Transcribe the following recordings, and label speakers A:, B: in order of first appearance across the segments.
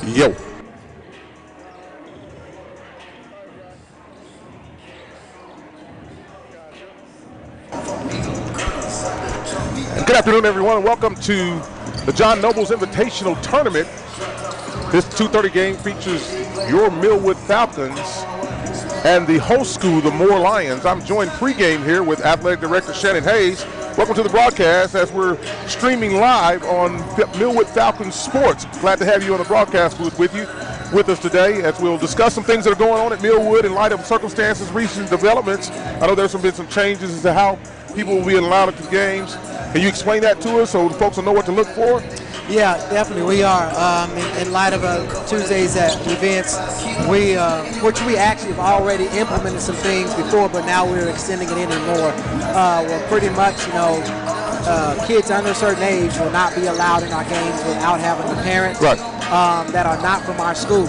A: Yo. Good afternoon, everyone, and welcome to the John Noble's Invitational Tournament. This 2:30 game features your Millwood Falcons and the host school, the Moore Lions. I'm joined pregame here with Athletic Director Shannon Hayes. Welcome to the broadcast as we're streaming live on Millwood Falcons Sports. Glad to have you on the broadcast booth with us today as we'll discuss some things that are going on at Millwood in light of circumstances, recent developments. I know there's been some changes as to how people will be allowed to the games. Can you explain that to us so the folks will know what to look for?
B: Yeah, definitely. We are. In light of Tuesday's events, which we actually have already implemented some things before, but now we're extending it any more. Well, pretty much, kids under a certain age will not be allowed in our games without having a parent that are not from our school.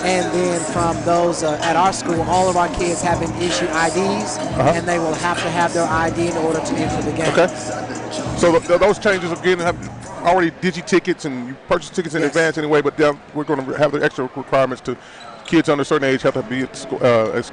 B: And then from those at our school, all of our kids have been issued IDs, and they will have to have their ID in order to enter the game.
A: Okay. So those changes again have already digi-tickets and you purchase tickets in advance anyway, but we're going to have the extra requirements to kids under a certain age have to be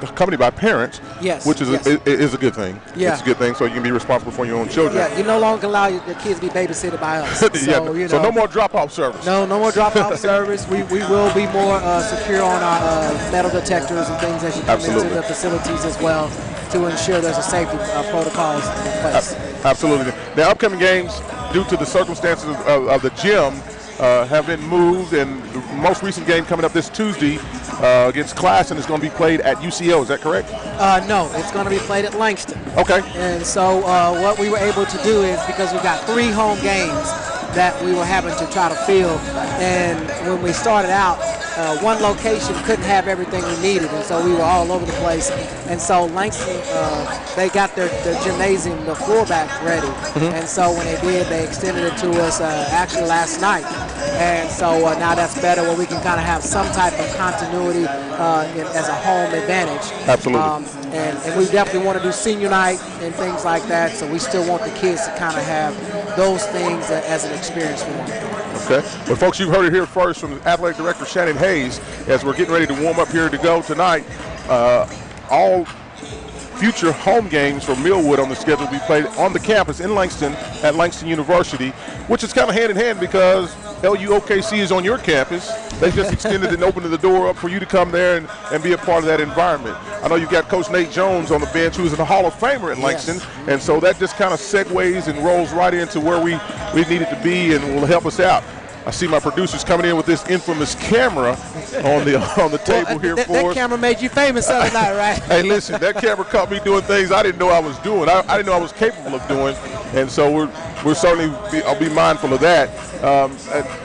A: accompanied by parents, which is a good thing.
B: Yeah.
A: It's a good thing, so you can be responsible for your own children.
B: Yeah, you no longer allow your kids to be babysitted by us.
A: So no more drop-off service.
B: No more drop-off service. We will be more secure on our metal detectors and things as you come into the facilities as well to ensure there's a safety protocols in place.
A: Absolutely. The upcoming games, due to the circumstances of the gym, have been moved, and the most recent game coming up this Tuesday against Classen is going to be played at UCO. Is that correct?
B: No, it's going to be played at Langston.
A: Okay.
B: And so what we were able to do is, because we've got 3 home games that we were having to try to fill, and when we started out, one location couldn't have everything we needed, and so we were all over the place. And so Langston, they got their gymnasium, the floor back ready. And so when they did, they extended it to us actually last night. And so now that's better, where we can kind of have some type of continuity as a home advantage.
A: Absolutely.
B: And we definitely want to do senior night and things like that, so we still want the kids to kind of have those things as an experience for them.
A: Okay. Well, folks, you've heard it here first from Athletic Director Shannon Hayes as we're getting ready to warm up here to go tonight. All future home games for Millwood on the schedule will be played on the campus in Langston at Langston University, which is kind of hand in hand because LUOKC is on your campus. They just extended and opened the door up for you to come there and be a part of that environment. I know you've got Coach Nate Jones on the bench, who's a Hall of Famer at Langston, and so that just kind of segues and rolls right into where we needed to be and will help us out. I see my producers coming in with this infamous camera on the table here for us.
B: That camera made you famous the other night, right?
A: Hey, listen, that camera caught me doing things I didn't know I was doing. I didn't know I was capable of doing, and so we're certainly I'll be mindful of that.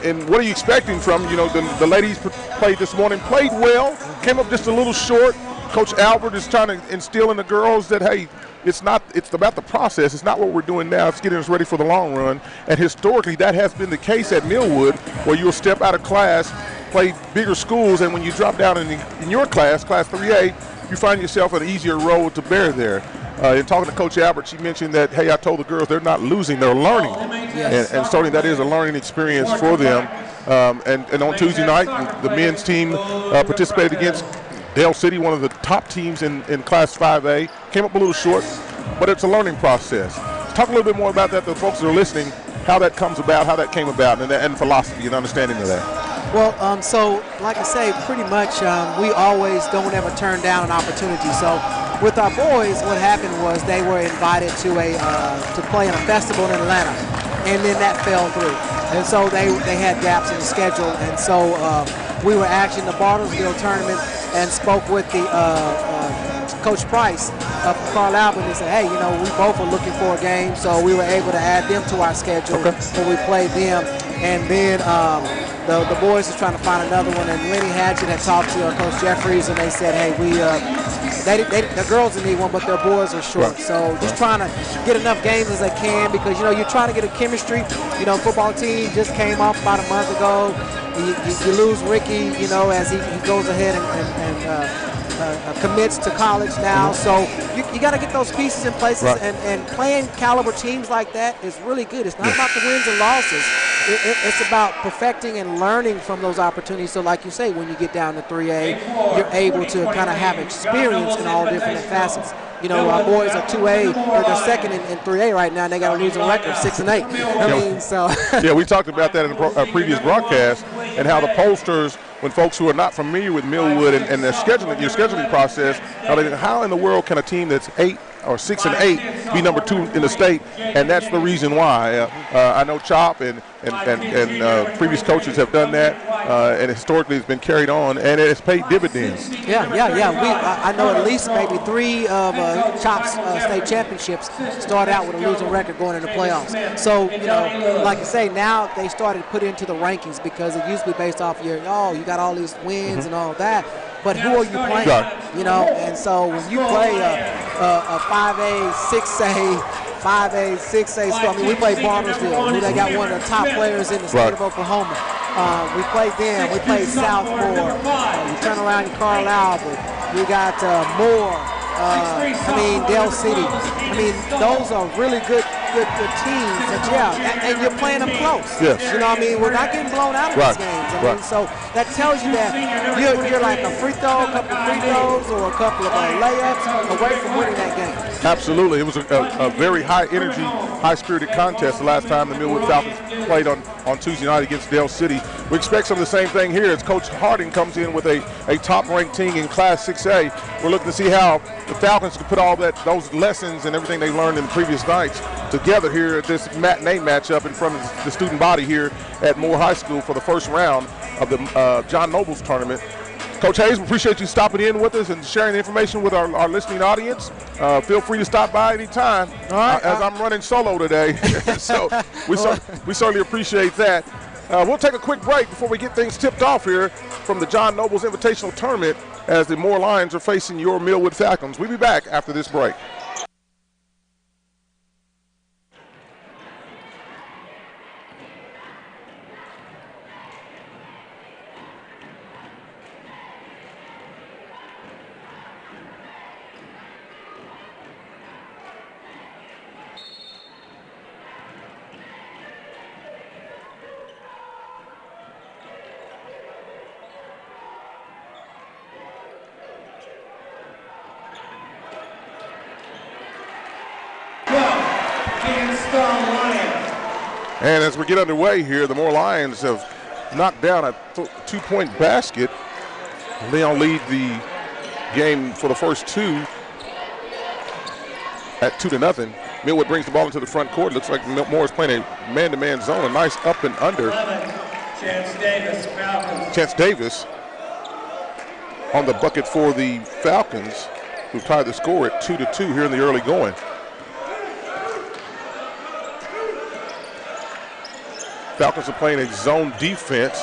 A: And what are you expecting from the ladies played this morning? Played well, came up just a little short. Coach Albert is trying to instill in the girls that hey, it's about the process. It's not what we're doing now. It's getting us ready for the long run. And historically, that has been the case at Millwood, where you'll step out of class, play bigger schools, and when you drop down in your class, Class 3A, you find yourself an easier road to bear there. In talking to Coach Albert, she mentioned that, hey, I told the girls they're not losing, they're learning.
B: Yes.
A: And certainly that is a learning experience for them. And on Tuesday night, the men's team participated against Dale City, one of the top teams in Class 5A, came up a little short, but it's a learning process. Talk a little bit more about that, the folks that are listening, how that comes about, how that came about, and philosophy and understanding of that.
B: Well, so like I say, pretty much we always don't ever turn down an opportunity. So with our boys, what happened was they were invited to play in a festival in Atlanta, and then that fell through. And so they had gaps in the schedule, and so we were actually in the Bartlesville tournament and spoke with the Coach Price of Carl Albert and said, hey, we both are looking for a game, so we were able to add them to our schedule when we played them. And then the boys are trying to find another one, and Lenny Hatchett had talked to Coach Jeffries, and they said, hey, the girls need one, but their boys are short. So just trying to get enough games as they can, because you're trying to get a chemistry. Football team just came off about a month ago. You lose Ricky, as he goes ahead and commits to college now. So you got to get those pieces in places,
A: right.
B: and playing caliber teams like that is really good. It's not about the wins and losses. It's about perfecting and learning from those opportunities. So like you say, when you get down to 3A, you're able to kind of have experience in all different facets. You know, our boys are 2A, they're second in 3A right now, and they got a losing record, 6-8. I mean, so.
A: Yeah, we talked about that in a previous broadcast, and how the pollsters, when folks who are not familiar with Millwood and their scheduling, your scheduling process, how in the world can a team that's 8 or 6-8 be number 2 in the state? And that's the reason why. I know Chop and previous coaches have done that, and historically it's been carried on, and it has paid dividends.
B: Yeah. I know at least maybe 3 of Chop's state championships start out with a losing record going into playoffs. So, you know, like I say, now they started to put into the rankings, because it used to be based off you got all these wins and all that. But who are you playing?
A: Right.
B: You know, and so when you play a 5A, 6A school, I mean, we played Barbersville, who they got one of the top players in the state of Oklahoma. We played them. We played Southmore. You turn around in Carlisle, we got Moore. Dale City. I mean, those are really good teams. And you're playing them close.
A: Yes.
B: You know what I mean? We're not getting blown out of these games. I mean, so that tells you that you're like a free throw, a couple of free throws, or a couple of layups away from winning that game.
A: Absolutely. It was a very high-energy, high-spirited contest the last time the Millwood Falcons played on Tuesday night against Dale City. We expect some of the same thing here as Coach Harding comes in with a top-ranked team in Class 6A. We're looking to see how the Falcons can put all those lessons and everything they learned in the previous nights together here at this matinee matchup in front of the student body here at Moore High School for the first round of the John Nobles tournament. Coach Hayes, we appreciate you stopping in with us and sharing the information with our listening audience. Feel free to stop by anytime, as I'm running solo today. So we certainly appreciate that. We'll take a quick break before we get things tipped off here from the John Nobles Invitational Tournament as the Moore Lions are facing your Millwood Falcons. We'll be back after this break. And as we get underway here, the Moore Lions have knocked down a 2-point basket. They all lead the game for the first 2 at 2-0. Millwood brings the ball into the front court. Looks like Moore is playing a man-to-man zone. A nice up and under. Chance Davis on the bucket for the Falcons, who tied the score at 2-2 here in the early going. Falcons are playing a zone defense,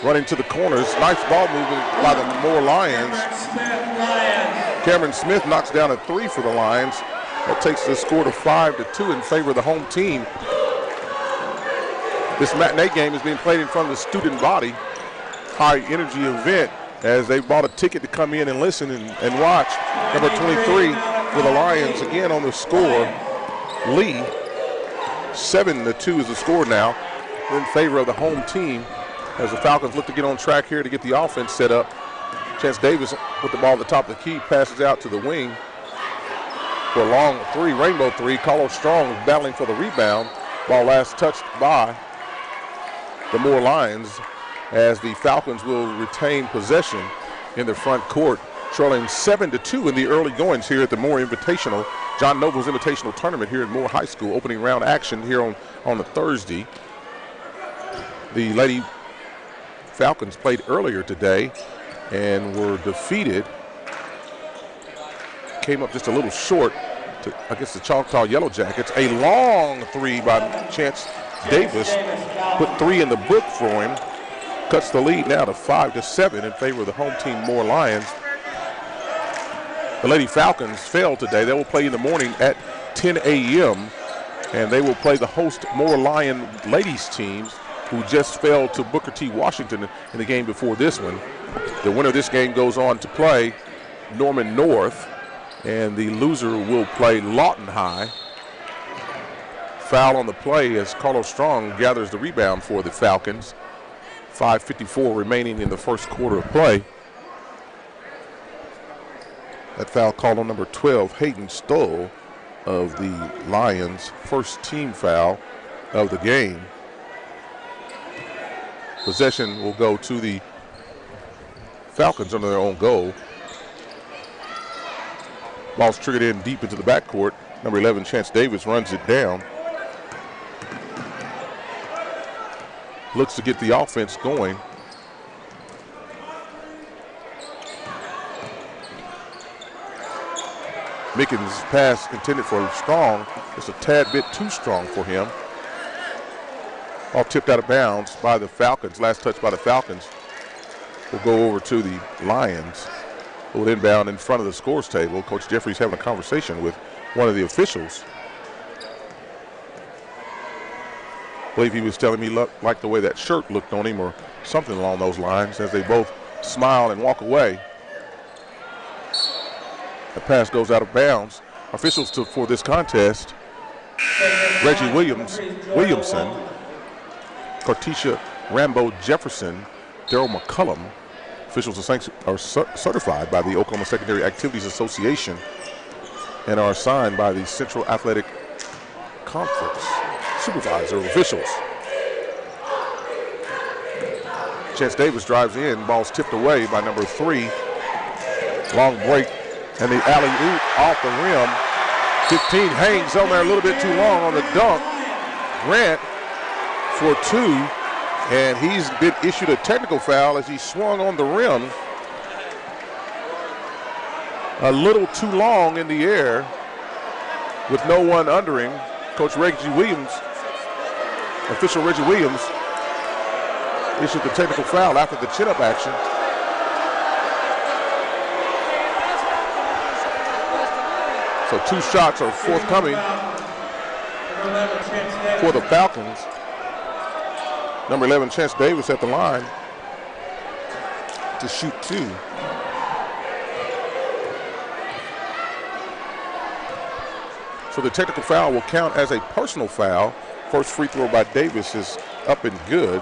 A: running to the corners. Nice ball movement by the Moore Lions. Cameron Smith knocks down a 3 for the Lions. That takes the score to 5-2 in favor of the home team. This matinee game is being played in front of the student body. High energy event, as they bought a ticket to come in and listen and watch. Number 23 for the Lions again on the score. Lee, 7-2 is the score now in favor of the home team, as the Falcons look to get on track here to get the offense set up. Chance Davis with the ball at the top of the key, passes out to the wing for a long 3, rainbow 3. Carlos Strong is battling for the rebound. Ball last touched by the Moore Lions, as the Falcons will retain possession in the front court, trailing 7-2 in the early goings here at the Moore Invitational, John Nobles Invitational Tournament here at Moore High School. Opening round action here on a Thursday. The Lady Falcons played earlier today and were defeated. Came up just a little short against the Choctaw Yellow Jackets. A long 3 by Chance Davis. Put 3 in the book for him. Cuts the lead now to 5-7 in favor of the home team Moore Lions. The Lady Falcons failed today. They will play in the morning at 10 a.m. and they will play the host Moore Lion ladies teams, who just fell to Booker T. Washington in the game before this one. The winner of this game goes on to play Norman North, and the loser will play Lawton High. Foul on the play as Carlos Strong gathers the rebound for the Falcons. 5:54 remaining in the first quarter of play. That foul called on number 12, Hayden Stoll of the Lions, first team foul of the game. Possession will go to the Falcons under their own goal. Ball's triggered in deep into the backcourt. Number 11, Chance Davis, runs it down. Looks to get the offense going. Mickens' pass intended for Strong. It's a tad bit too strong for him. All tipped out of bounds by the Falcons. Last touch by the Falcons will go over to the Lions, who will inbound in front of the scores table. Coach Jeffries having a conversation with one of the officials. I believe he was telling me like the way that shirt looked on him or something along those lines as they both smile and walk away. The pass goes out of bounds. Officials for this contest: Reggie Williamson, Cartesia Rambo Jefferson, Daryl McCullum. Officials are certified by the Oklahoma Secondary Activities Association and are assigned by the Central Athletic Conference supervisor officials. Chance Davis drives in, ball's tipped away by number 3. Long break, and the alley-oop off the rim. 15 hangs on there a little bit too long on the dunk. Grant for 2, and he's been issued a technical foul as he swung on the rim a little too long in the air with no one under him. Coach Reggie Williams, official Reggie Williams, issued the technical foul after the chin-up action. So 2 shots are forthcoming for the Falcons. Number 11, Chance Davis at the line to shoot 2. So the technical foul will count as a personal foul. First free throw by Davis is up and good.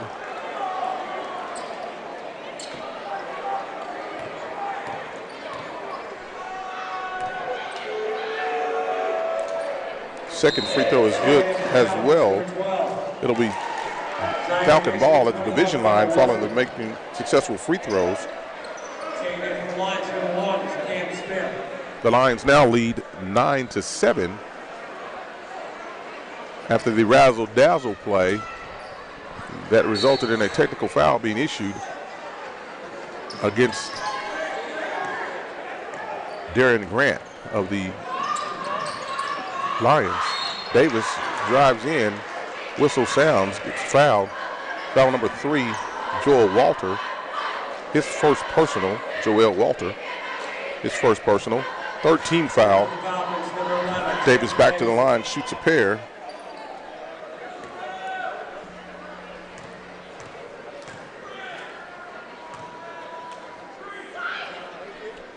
A: Second free throw is good as well. It'll be Falcon ball at the division line following the making successful free throws. The Lions now lead 9-7 after the razzle-dazzle play that resulted in a technical foul being issued against Darren Grant of the Lions. Davis drives in, whistle sounds, gets fouled. Foul number 3, Joel Walter. His first personal, Joel Walter. His first personal. Third team foul. Davis back to the line, shoots a pair.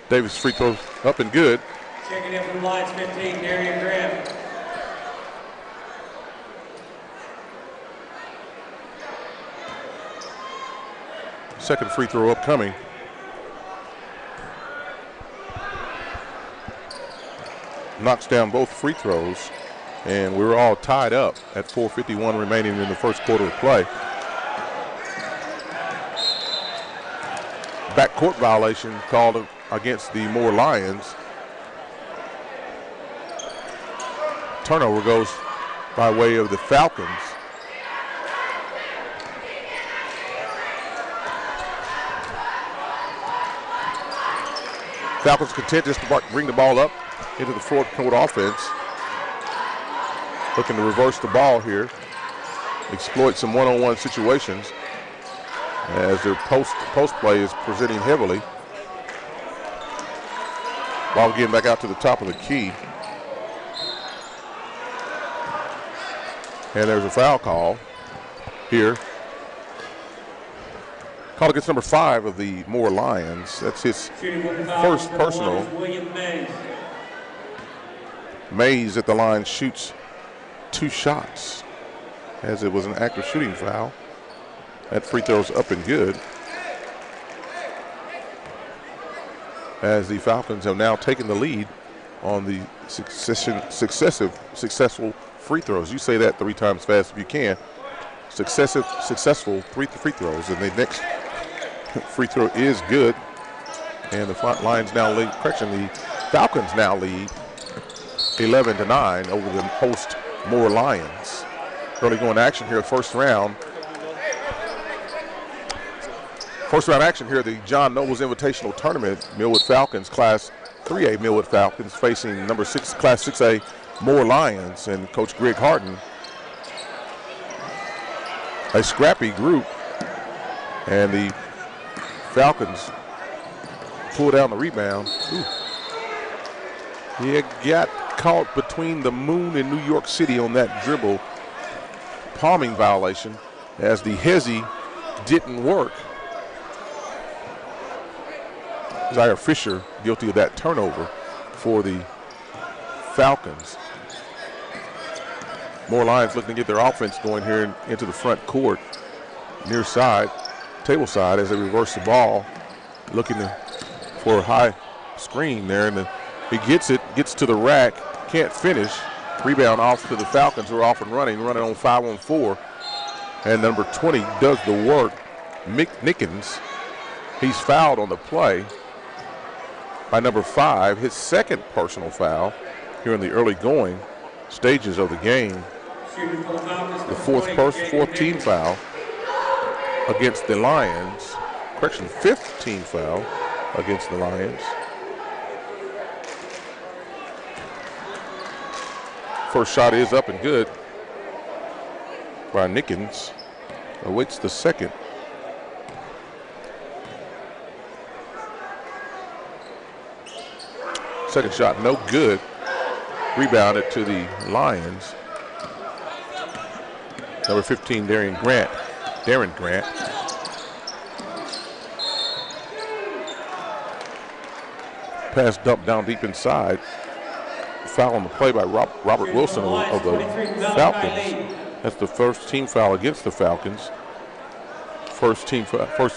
A: Davis free throw up and good.
C: Checking in from lines 15, Darian Graham.
A: Second free throw upcoming. Knocks down both free throws, and we're all tied up at 4:51 remaining in the first quarter of play. Backcourt violation called against the Moore Lions. Turnover goes by way of the Falcons. Falcons content just to bring the ball up into the fourth quarter offense. Looking to reverse the ball here. Exploit some one-on-one situations as their post play is presenting heavily. Ball getting back out to the top of the key. And there's a foul call here. Called against number 5 of the Moore Lions. That's his first personal. Mays at the line shoots 2 shots, as it was an active shooting foul. That free throw's up and good, as the Falcons have now taken the lead on the successful free throws. You say that 3 times fast if you can. Successful 3 free throws, and the next free throw is good. And the Falcons now lead 11-9 over the host Moore Lions. Early going action here, first round action here, the John Nobles Invitational Tournament. Millwood Falcons, Class 3A Millwood Falcons facing number 6, Class 6A Moore Lions, and Coach Greg Harden. A scrappy group, and the Falcons pull down the rebound. Ooh. He got caught between the moon and New York City on that dribble palming violation, as the hezzy didn't work. Zaire Fisher guilty of that turnover for the Falcons. Moore Lions looking to get their offense going here into the front court, near side, table side, as they reverse the ball, looking for a high screen there, and he gets to the rack, can't finish. Rebound off to the Falcons, who are off and running on 5-on-4, and number 20 does the work. Nickens, he's fouled on the play by number 5, his second personal foul here in the early going stages of the game. The fourth team foul against the Lions. Correction, 5th team foul against the Lions. First shot is up and good by Nickens. Awaits the second. Second shot, no good. Rebounded to the Lions. Number 15, Darren Grant. Pass dumped down deep inside. Foul on the play by Robert Wilson of the Falcons. That's the first team foul against the Falcons. First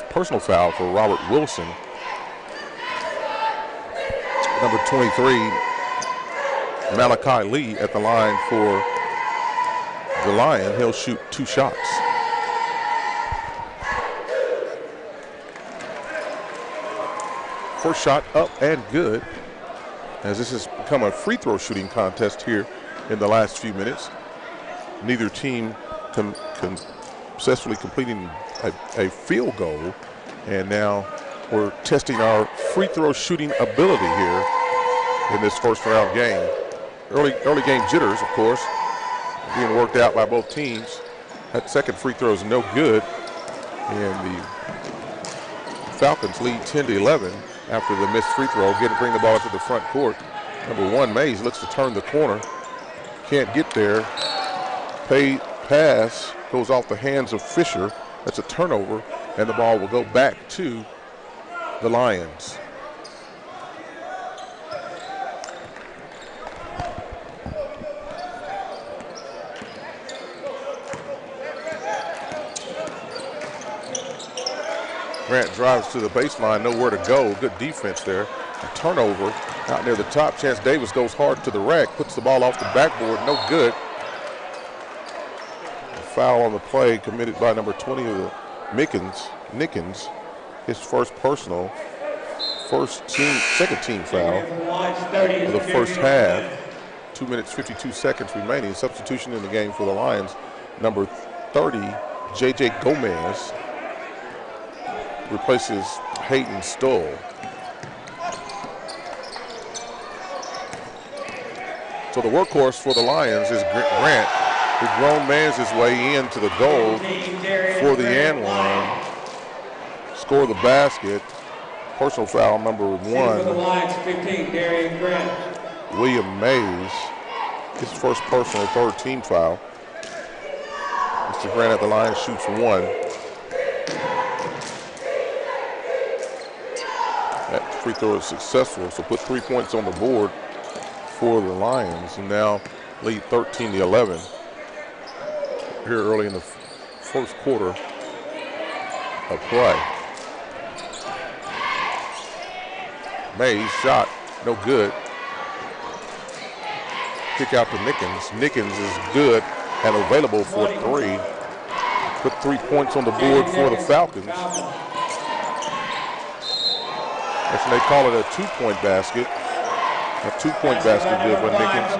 A: personal foul for Robert Wilson. Number 23, Malachi Lee at the line for the Lion. He'll shoot 2 shots. First shot up and good, as this has become a free throw shooting contest here in the last few minutes. Neither team successfully completing a field goal, and now we're testing our free throw shooting ability here in this first round game. Early game jitters, of course, being worked out by both teams. That second free throw is no good, and the Falcons lead 10-11 after the missed free throw. Bring the ball up to the front court. Number 1, Mays, looks to turn the corner. Can't get there. Pass goes off the hands of Fisher. That's a turnover, and the ball will go back to the Lions. Grant drives to the baseline, nowhere to go. Good defense there. A turnover out near the top. Chance Davis goes hard to the rack, puts the ball off the backboard, no good. A foul on the play committed by number 20 of the Nickens. His first personal, second team foul of the first half. 2 minutes, 52 seconds remaining. Substitution in the game for the Lions. Number 30, J.J. Gomez, replaces Hayden Stoll. So the workhorse for the Lions is Grant, who grown man's his way into the goal for the and one. Score the basket. Personal foul number 1.
C: For the Lions, 15, Darian Grant.
A: William Mays, his first personal, 3rd team foul. Mr. Grant at the line shoots 1. That free throw is successful, so put 3 points on the board for the Lions, who now lead 13-11 here early in the first quarter of play. Mays shot, no good. Kick out to Nickens. Nickens is good and available for three. Put 3 points on the board for the Falcons. Actually, they call it a 2-point basket. A 2-point basket good by Nickens.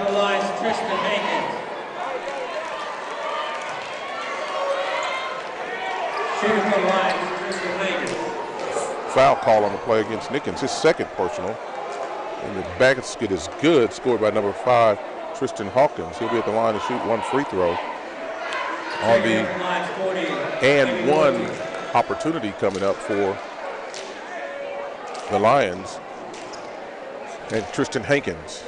A: Foul call on the play against Nickens, his second personal. And the basket is good, scored by number 5, Tristan Hawkins. He'll be at the line to shoot one free throw. On the and one opportunity coming up for the Lions. And Tristan Hankins.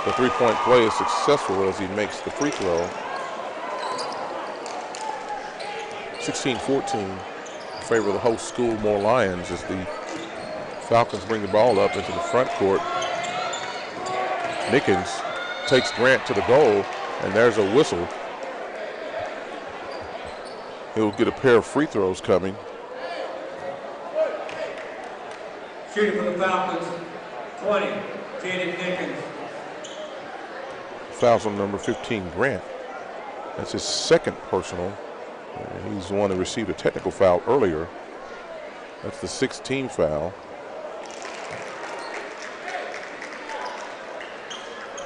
A: The 3-point play is successful as he makes the free throw. 16-14 in favor of the host school, Moore Lions, as the Falcons bring the ball up into the front court. Nickens takes Grant to the goal, and there's a whistle. He'll get a pair of free throws coming.
C: Shooting for the Falcons, 20, Jaden Nickens.
A: Fouls on number 15, Grant. That's his second personal. He's the one that received a technical foul earlier. That's the 16th foul.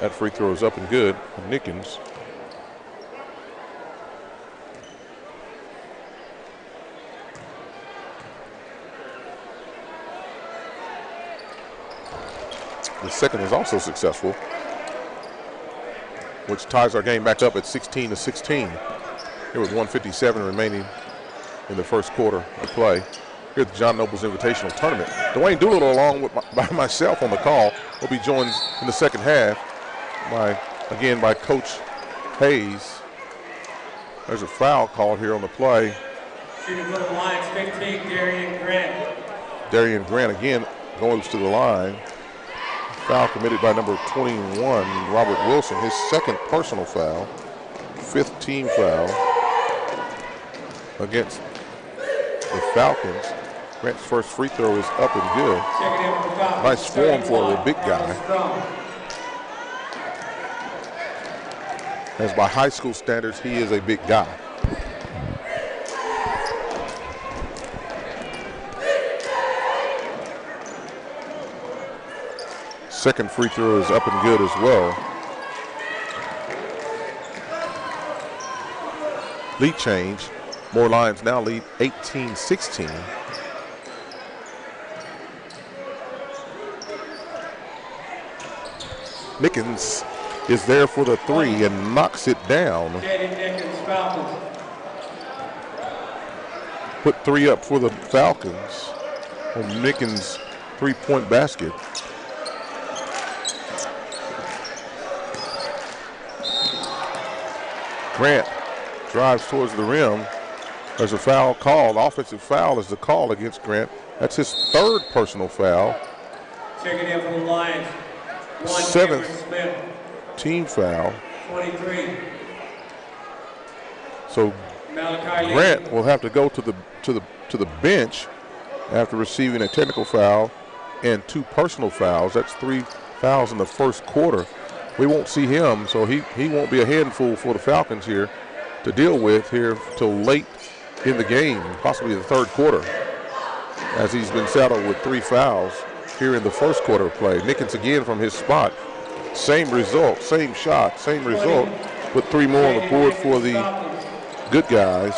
A: That free throw is up and good for Nickens. The second is also successful, which ties our game back up at 16-16. Here with 1:57 remaining in the first quarter of play. Here at the John Nobles Invitational Tournament. Dwayne Doolittle along with by myself on the call will be joined in the second half by Coach Hayes. There's a foul called here on the play.
C: Shooting for the Lions, 15, Darian Grant.
A: Darian Grant again goes to the line. Foul committed by number 21, Robert Wilson, his second personal foul. 5th team foul against the Falcons. Grant's first free throw is up and good. Nice form for a big guy. As by high school standards, he is a big guy. Second free throw is up and good as well. Lead change. Moore Lions now lead 18-16. Nickens is there for the three and knocks it down. Put 3 up for the Falcons on Nickens' 3-point basket. Grant drives towards the rim. There's a foul called. Offensive foul is the call against Grant. That's his 3rd personal foul.
C: Checking in for the Lions.
A: 7th team foul.
C: 23.
A: So Grant will have to go to the bench after receiving a technical foul and 2 personal fouls. That's 3 fouls in the first quarter. We won't see him, so he won't be a handful for the Falcons here to deal with here till late in the game, possibly the 3rd quarter, as he's been saddled with 3 fouls here in the first quarter of play. Nickens again from his spot. Same result, same shot, same result. Put 3 more on the board for the good guys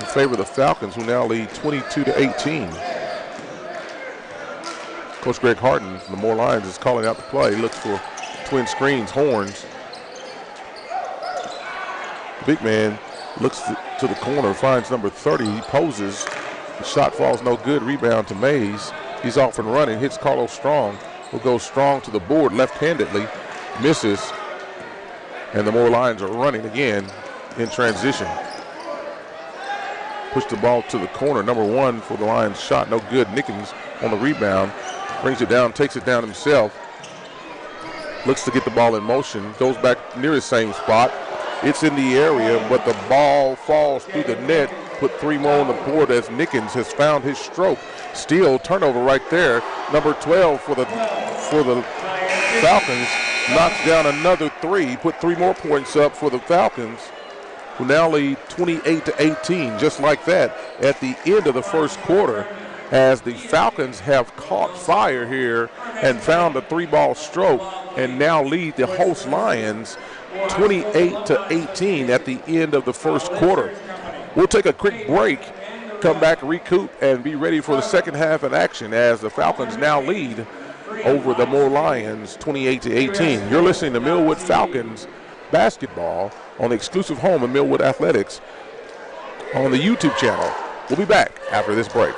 A: in favor of the Falcons, who now lead 22-18. Coach Greg Harden from the Moore Lions is calling out the play. He looks for twin screens, horns. Big man looks to the corner, finds number 30. He poses. The shot falls no good. Rebound to Mays. He's off and running. Hits Carlos Strong. Will go Strong to the board left-handedly. Misses. And the Moore Lions are running again in transition. Push the ball to the corner. Number 1 for the Lions shot. No good. Nickens on the rebound. Brings it down, takes it down himself. Looks to get the ball in motion. Goes back near the same spot. It's in the area, but the ball falls through the net. Put 3 more on the board as Nickens has found his stroke. Steal, turnover right there. Number 12 for the Falcons knocks down another 3. Put 3 more points up for the Falcons, who now lead 28-18, just like that at the end of the first quarter, as the Falcons have caught fire here and found a 3-ball stroke and now lead the host Lions 28-18 at the end of the first quarter. We'll take a quick break, come back, recoup, and be ready for the second half of action as the Falcons now lead over the Moore Lions 28-18. You're listening to Millwood Falcons basketball on the exclusive home of Millwood Athletics on the YouTube channel. We'll be back after this break.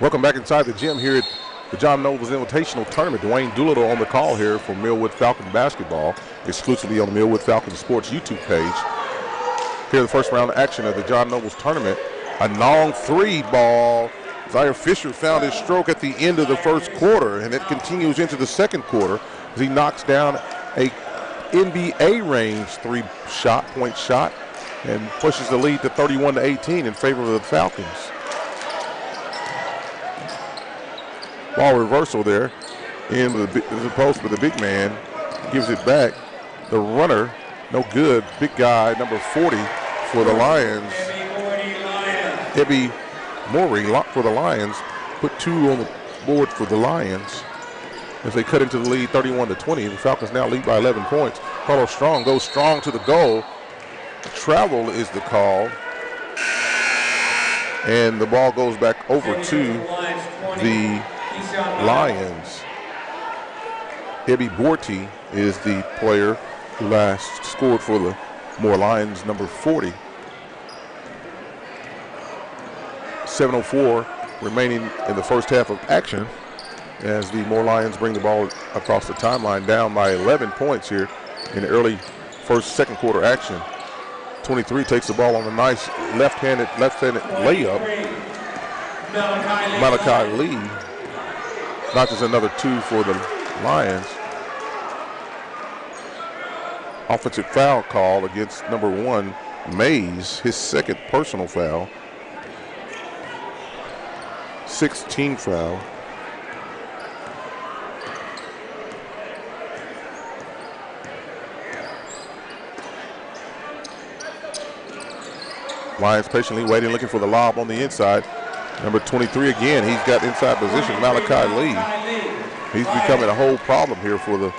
A: Welcome back inside the gym here at the John Nobles Invitational Tournament. Dwayne Doolittle on the call here for Millwood Falcon basketball, exclusively on the Millwood Falcon Sports YouTube page. Here the first round of action of the John Nobles Tournament. A long 3 ball. Zaire Fisher found his stroke at the end of the first quarter, and it continues into the second quarter as he knocks down a NBA range 3-point shot and pushes the lead to 31-18 in favor of the Falcons. Ball reversal there in the post, but the big man gives it back. The runner, no good. Big guy, number 40 for the Lions. Ebby Morey for the Lions. Put 2 on the board for the Lions as they cut into the lead 31-20. The Falcons now lead by 11 points. Carlos Strong goes strong to the goal. Travel is the call. And the ball goes back over to the Lions. Ebby Borty is the player who last scored for the Moore Lions, number 40. 7:04 remaining in the first half of action as the Moore Lions bring the ball across the timeline, down by 11 points here in the early second quarter action. 23 takes the ball on a nice left-handed layup. Malachi Lee notches another 2 for the Lions. Offensive foul call against number 1, Mays, his second personal foul. 16 foul. Lions patiently waiting, looking for the lob on the inside. Number 23 again, he's got inside position, Malachi Lee. He's becoming a whole problem here for the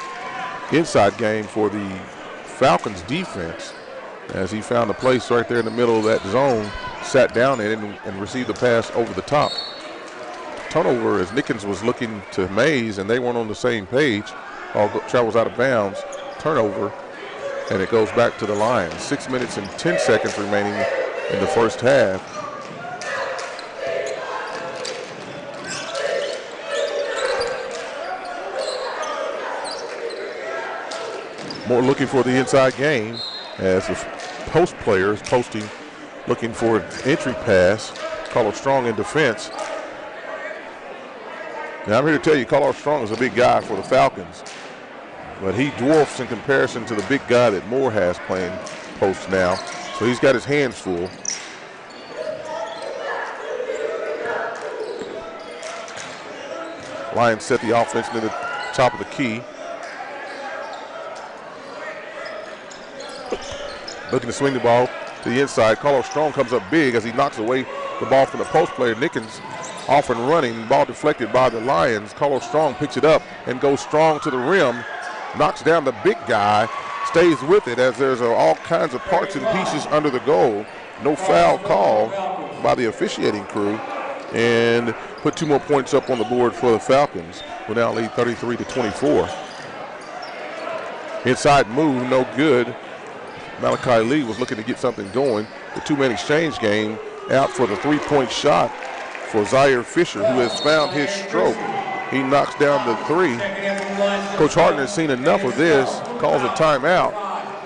A: inside game for the Falcons defense, as he found a place right there in the middle of that zone, sat down in it and received the pass over the top. Turnover as Nickens was looking to Mays and they weren't on the same page. Ball travels out of bounds, turnover, and it goes back to the Lions. 6 minutes and 10 seconds remaining in the first half. More looking for the inside game as the post player is posting, looking for an entry pass. Carlos Strong in defense. Now I'm here to tell you, Carlos Strong is a big guy for the Falcons, but he dwarfs in comparison to the big guy that Moore has playing post now. So he's got his hands full. Lions set the offense near the top of the key. Looking to swing the ball to the inside. Carlos Strong comes up big as he knocks away the ball from the post player. Nickens off and running. Ball deflected by the Lions. Carlos Strong picks it up and goes strong to the rim. Knocks down the big guy. Stays with it as there's all kinds of parts and pieces under the goal. No foul call by the officiating crew. And put 2 more points up on the board for the Falcons. Will now lead 33-24. Inside move, no good. Malachi Lee was looking to get something going. The two-man exchange game out for the three-point shot for Zaire Fisher, who has found his stroke. He knocks down the three. Coach Harden has seen enough of this, calls a timeout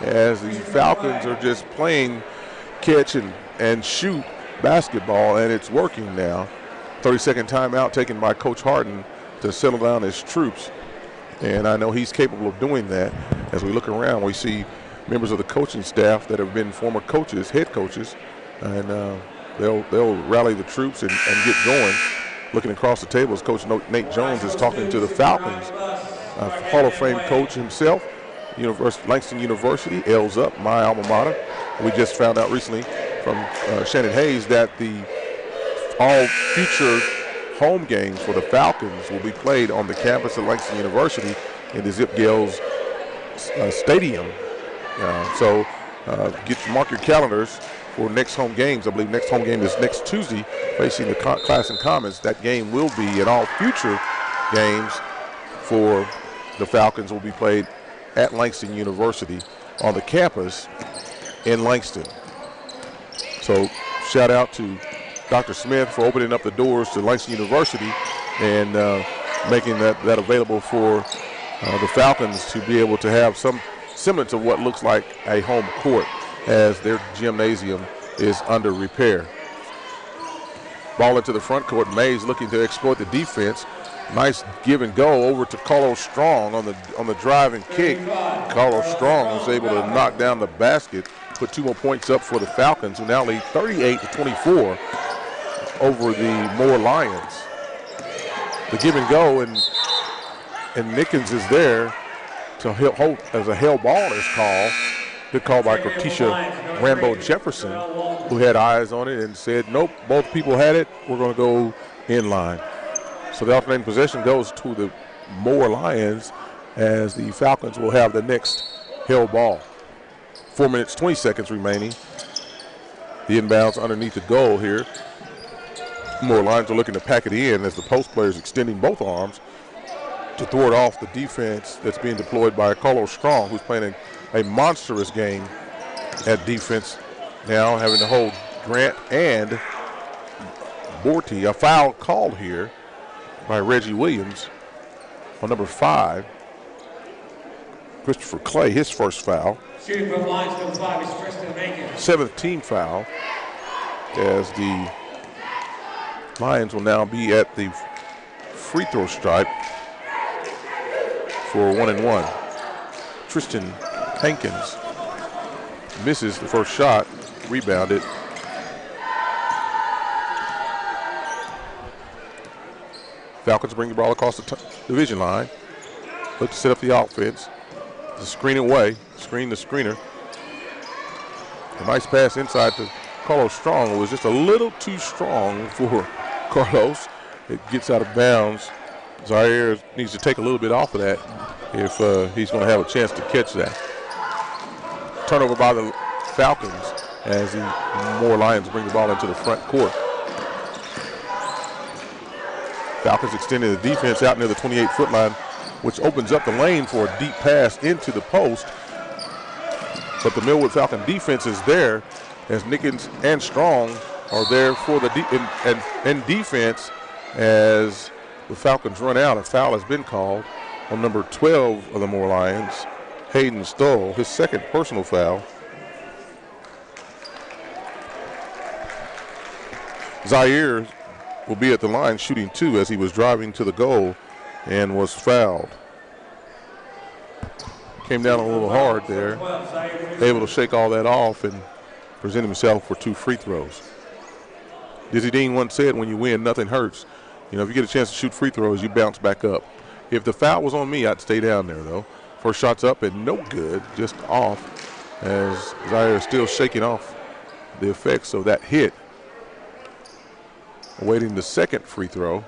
A: as the Falcons are just playing catch and shoot basketball, and it's working now. 30-second timeout taken by Coach Harden to settle down his troops. And I know he's capable of doing that. As we look around, we see members of the coaching staff that have been former coaches, head coaches, and they'll rally the troops and get going. Looking across the table as Coach Nate Jones is talking to the Falcons. Hall of Fame coach himself, Langston University, L's up, my alma mater. We just found out recently from Shannon Hayes that all future home games for the Falcons will be played on the campus of Langston University in the Zip Gales Stadium. So mark your calendars for next home games. I believe next home game is next Tuesday facing the Class and Commons. That game will be, and all future games for the Falcons will be played at Langston University on the campus in Langston. So shout out to Dr. Smith for opening up the doors to Langston University and making that available for the Falcons to be able to have some semblance of what looks like a home court as their gymnasium is under repair. Ball into the front court. Mays looking to exploit the defense. Nice give and go over to Carlos Strong on the drive and kick. Carlos Strong was able to knock down the basket, put 2 more points up for the Falcons, who now lead 38-24 over the Moore Lions. The give and go, and Nickens is there to hold as a held ball is called. Good call by Cortisha Rambo Jefferson, who had eyes on it and said, nope, both people had it. We're going to go in line. So the alternating possession goes to the Moore Lions as the Falcons will have the next held ball. 4 minutes, 20 seconds remaining. The inbounds underneath the goal here. Moore Lions are looking to pack it in as the post players extending both arms to thwart off the defense that's being deployed by Carlos Strong, who's playing a monstrous game at defense now, having to hold Grant and Borty. A foul called here by Reggie Williams on number 5. Christopher Clay, his first foul.
C: Shooting from line number 5 is Tristan Macon.
A: 7th team foul as the Lions will now be at the free throw stripe for 1-and-1. Tristan Hankins misses the first shot, rebounded. Falcons bring the ball across the division line. Look to set up the offense. The screen away, screen the screener. A nice pass inside to Carlos Strong. It was just a little too strong for Carlos. It gets out of bounds. Zaire needs to take a little bit off of that if he's going to have a chance to catch that. Turnover by the Falcons as the Moore Lions bring the ball into the front court. Falcons extending the defense out near the 28-foot line, which opens up the lane for a deep pass into the post. But the Millwood Falcon defense is there as Nickens and Strong are there for the defense as the Falcons run out. A foul has been called on number 12 of the Moore Lions, Hayden Stoll, his second personal foul. Zaire will be at the line shooting 2 as he was driving to the goal and was fouled. Came down a little hard there, able to shake all that off and present himself for 2 free throws. Dizzy Dean once said, when you win, nothing hurts. You know, if you get a chance to shoot free throws, you bounce back up. If the foul was on me, I'd stay down there, though. First shot's up and no good, just off, as Zaire is still shaking off the effects of that hit. Awaiting the second free throw.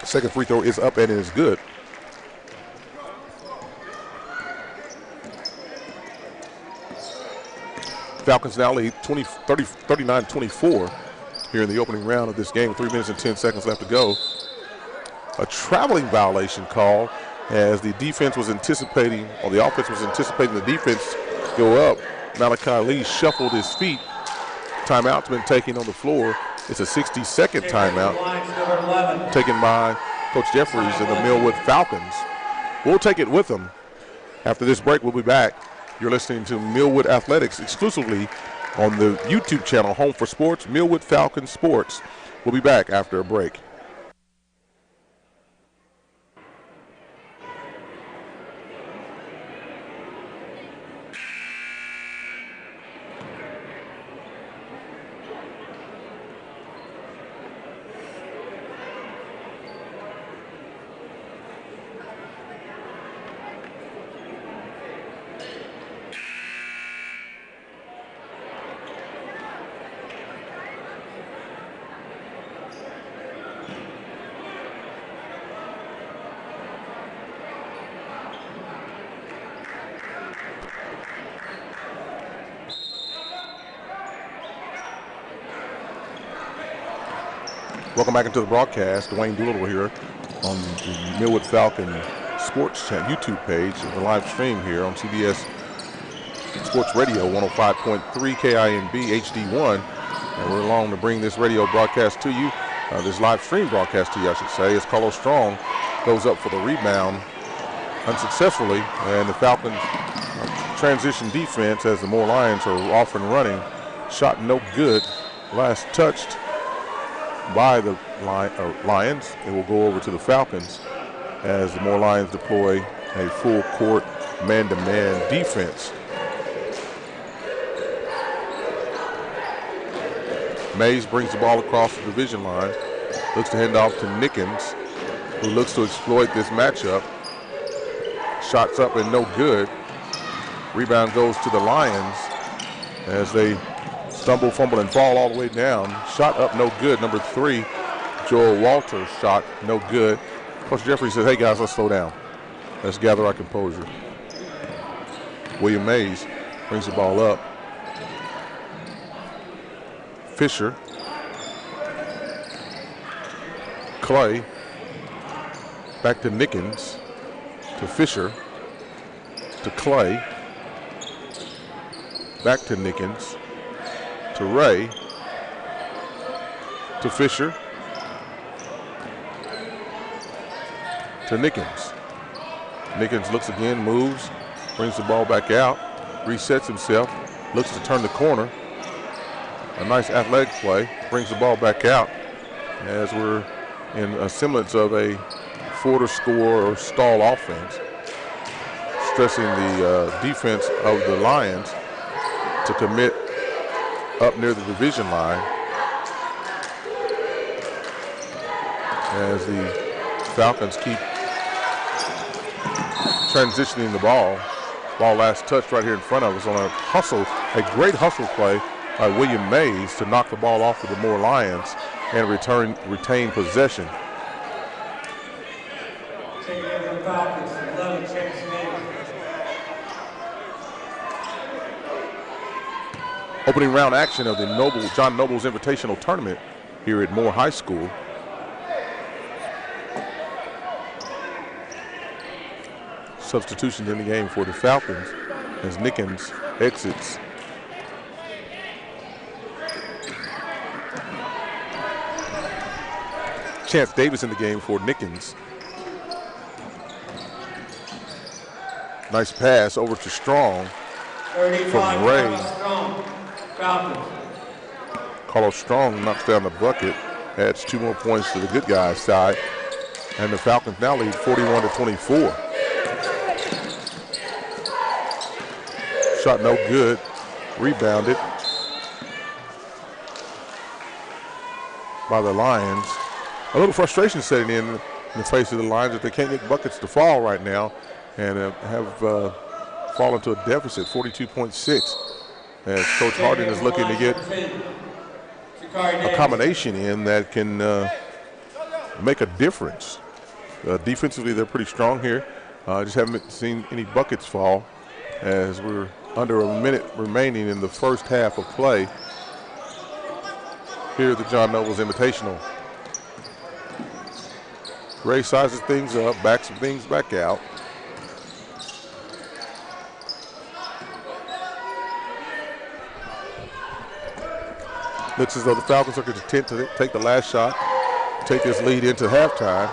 A: Second free throw is up and it is good. Falcons now lead 39-24 here in the opening round of this game. 3 minutes and 10 seconds left to go. A traveling violation call as the defense was anticipating, or the offense was anticipating the defense go up. Malachi Lee shuffled his feet. Timeout's been taken on the floor. It's a 60-second timeout taken by Coach Jeffries and the Millwood Falcons. We'll take it with them. After this break, we'll be back. You're listening to Millwood Athletics exclusively on the YouTube channel, Home for Sports, Millwood Falcons Sports. We'll be back after a break. Welcome back into the broadcast. Dwayne Doolittle here on the Millwood Falcon Sports YouTube page, the live stream here on CBS Sports Radio 105.3 KINB HD1. And we're along to bring this radio broadcast to you, this live stream broadcast to you, I should say, as Carlos Strong goes up for the rebound unsuccessfully. And the Falcons transition defense as the Moore Lions are off and running. Shot no good. Last touched by the Lions. It will go over to the Falcons as the Moore Lions deploy a full court man-to-man defense. Mays brings the ball across the division line, looks to hand off to Nickens, who looks to exploit this matchup. Shots up and no good. Rebound goes to the Lions as they stumble, fumble, and fall all the way down. Shot up, no good. Number 3, Joel Walters' shot, no good. Coach Jeffrey said, hey guys, let's slow down. Let's gather our composure. William Mays brings the ball up. Fisher. Clay. Back to Nickens. To Fisher. To Clay. Back to Nickens. To Ray, to Fisher, to Nickens. Nickens looks again, moves, brings the ball back out, resets himself, looks to turn the corner. A nice athletic play, brings the ball back out as we're in a semblance of a for-to-score or stall offense, stressing the defense of the Lions to commit up near the division line as the Falcons keep transitioning the ball. Ball last touched right here in front of us on a hustle, a great hustle play by William Mays to knock the ball off of the Moore Lions and retain possession. Opening round action of the John Noble's Invitational Tournament here at Moore High School. Substitutions in the game for the Falcons as Nickens exits. Chance Davis in the game for Nickens. Nice pass over to Strong from Ray. Carlos Strong knocks down the bucket, adds 2 more points to the good guys' side, and the Falcons now lead 41-24. Shot no good. Rebounded by the Lions. A little frustration setting in the face of the Lions that they can't get buckets to fall right now, and have fallen to a deficit, 42.6. As Coach Harding is looking to get a combination in that can make a difference. Defensively, they're pretty strong here. Just haven't seen any buckets fall as we're under a minute remaining in the first half of play here at the John Nobles Invitational. Gray sizes things up, backs some things back out. Looks as though the Falcons are content to take the last shot, take this lead into halftime.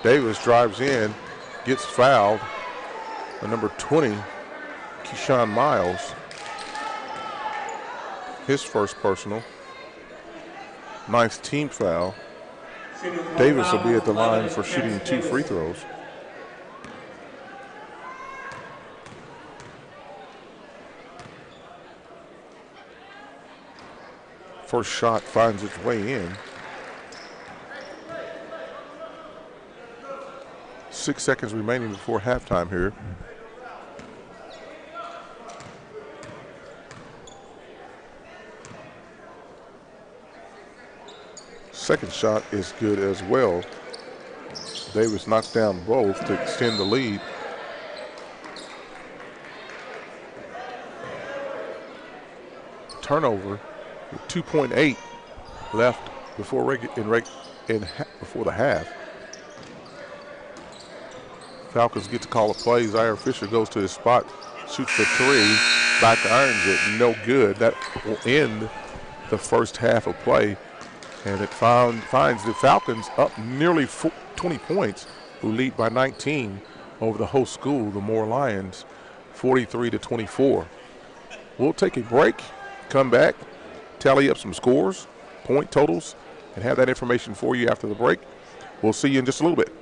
A: Davis drives in, gets fouled. The number 20, Keyshawn Miles. His first personal. 9th team foul. Davis will be at the line for shooting 2 free throws. First shot finds its way in. 6 seconds remaining before halftime here. Second shot is good as well. Davis knocks down both to extend the lead. Turnover with 2.8 left before before the half. Falcons get to call a play. Zaire Fisher goes to his spot, shoots the 3, back irons it, no good. That will end the first half of play. And it finds the Falcons up nearly 20 points, who lead by 19 over the host school, the Moore Lions, 43-24. We'll take a break, come back, tally up some scores, point totals, and have that information for you after the break. We'll see you in just a little bit.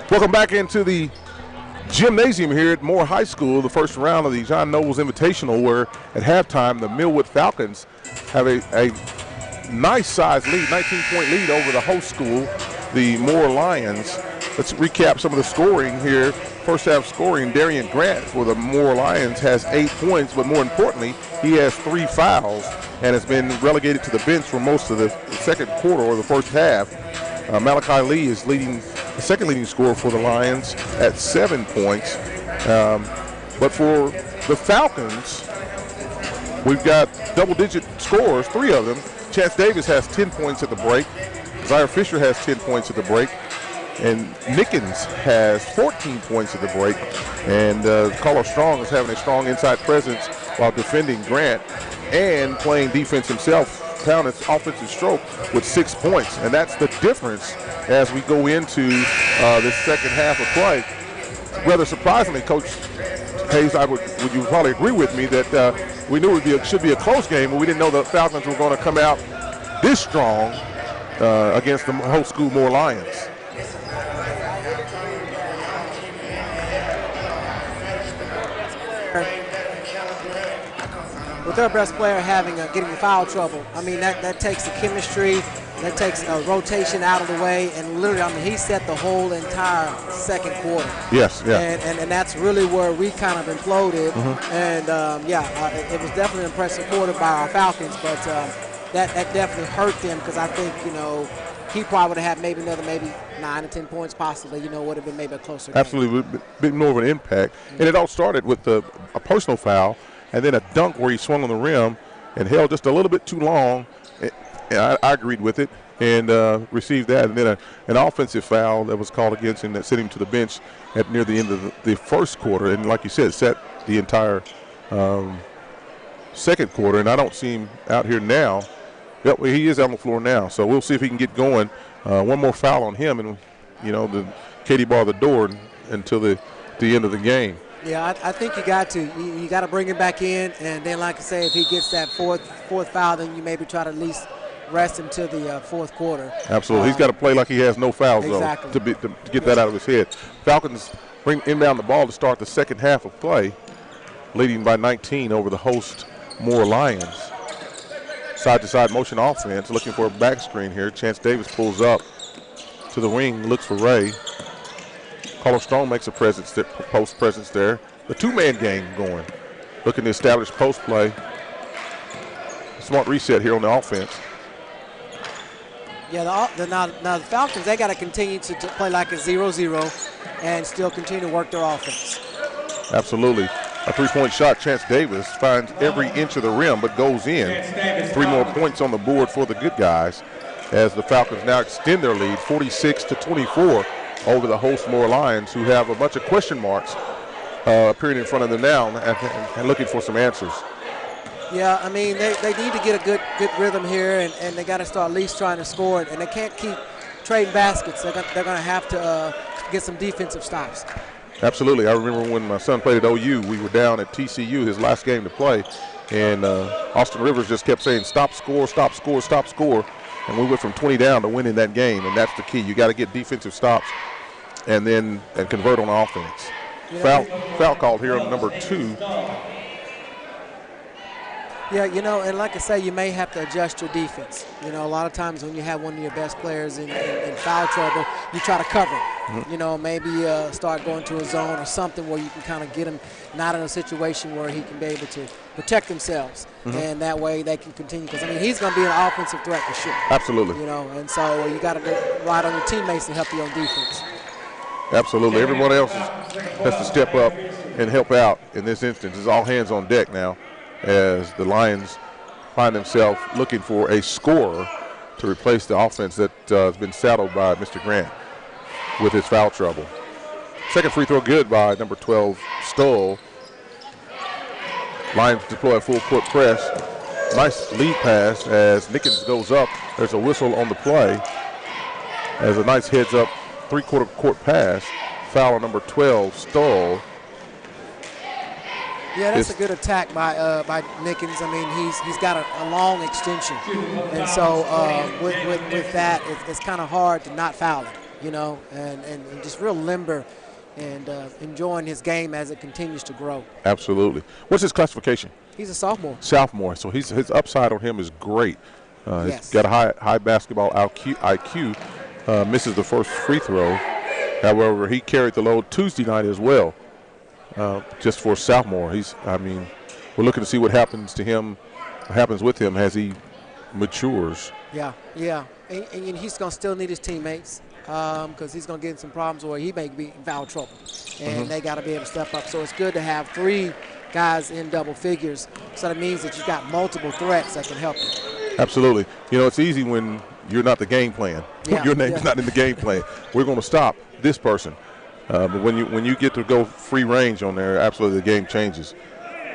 A: Welcome back into the gymnasium here at Moore High School, the first round of the John Nobles Invitational, where at halftime the Millwood Falcons have a nice size lead, 19-point lead over the host school, the Moore Lions. Let's recap some of the scoring here. First half scoring, Darian Grant for the Moore Lions has 8 points, but more importantly, he has 3 fouls and has been relegated to the bench for most of the second quarter or the first half. Malachi Lee is leading, the second leading scorer for the Lions at 7 points. But for the Falcons, we've got double-digit scores, 3 of them. Chance Davis has 10 points at the break. Zaire Fisher has 10 points at the break. And Nickens has 14 points at the break. And Carlos Strong is having a strong inside presence while defending Grant and playing defense himself, pound his offensive stroke with 6 points. And that's the difference as we go into this second half of play. Rather surprisingly, Coach Hayes, would you probably agree with me that we knew it should be a close game, but we didn't know the Falcons were going to come out this strong against the host school Moore Lions.
B: With their best player getting foul trouble, I mean that takes the chemistry, that takes a rotation out of the way, and literally, I mean, he set the whole entire second quarter.
A: Yes, yeah.
B: And that's really where we kind of imploded. And it was definitely an impressive quarter by our Falcons, but that definitely hurt them because I think he probably would have had maybe another 9 or 10 points possibly. Would have been maybe a closer game. Absolutely,
A: would have been more of an impact. And it all started with a personal foul, and then a dunk where he swung on the rim and held just a little bit too long. And I agreed with it and received that. And then an offensive foul that was called against him that sent him to the bench near the end of the first quarter. And like you said, set the entire second quarter. And I don't see him out here now. Yep, he is on the floor now. So we'll see if he can get going. One more foul on him, and the Katie bar the door until the end of the game.
B: Yeah, I think you got to bring him back in, and then like I say, if he gets that fourth foul, then you maybe try to at least rest him to the fourth quarter.
A: Absolutely, he's got to play like he has no fouls
B: exactly.
A: though to get that out of his head. Falcons bring inbound the ball to start the second half of play, leading by 19 over the host Moore Lions. Side-to-side motion offense, looking for a back screen here. Chance Davis pulls up to the wing, looks for Ray. Carlos Strong makes a post presence there. The two-man game going. Looking to establish post play. Smart reset here on the offense.
B: Yeah, now the Falcons, they got to continue to play like a 0-0 and still continue to work their offense.
A: Absolutely. A three-point shot, Chance Davis finds every inch of the rim but goes in. 3 more points on the board for the good guys as the Falcons now extend their lead 46-24 over the host Moore Lions, who have a bunch of question marks appearing in front of them now and looking for some answers.
B: Yeah, I mean, they need to get a good rhythm here, and they got to start at least trying to score it, and they can't keep trading baskets. They're going to have to get some defensive stops.
A: Absolutely. I remember when my son played at OU, we were down at TCU, his last game to play, and Austin Rivers just kept saying, stop, score, stop, score, stop, score. And we went from 20 down to winning that game, and that's the key. You got to get defensive stops and convert on offense. Foul called here on number 2.
B: Yeah, and like I say, you may have to adjust your defense. A lot of times when you have one of your best players in foul trouble, you try to cover him. Maybe start going to a zone or something where you can kind of get him not in a situation where he can be able to protect themselves. And that way they can continue. Because, he's going to be an offensive threat for sure.
A: Absolutely.
B: And so you got to ride on your teammates to help you on defense.
A: Absolutely. Everyone else has to step up and help out in this instance. It's all hands on deck now, as the Lions find themselves looking for a scorer to replace the offense that has been saddled by Mr. Grant with his foul trouble. Second free throw good by number 12, Stoll. Lions deploy a full court press. Nice lead pass as Nickens goes up. There's a whistle on the play as a nice heads up three-quarter court pass. Foul on number 12, Stoll.
B: Yeah, that's a good attack by Nickens. He's got a long extension, and so with that, it's kind of hard to not foul him. you know, and just real limber and enjoying his game as it continues to grow.
A: Absolutely. What's his classification?
B: He's a sophomore.
A: Sophomore. So his upside on him is great.
B: Yes.
A: He's got a high basketball IQ. Misses the first free throw. However, he carried the load Tuesday night as well. Just for sophomore, we're looking to see what happens to him, what happens with him as he matures.
B: Yeah, and he's gonna still need his teammates because he's gonna get in some problems where he may be in foul trouble, and they got to be able to step up. So it's good to have 3 guys in double figures. So that means that you've got multiple threats that can help you.
A: Absolutely. You know, it's easy when you're not the game plan.
B: Yeah,
A: Your name's not in the game plan. We're going to stop this person. But when you get to go free range on there, absolutely the game changes.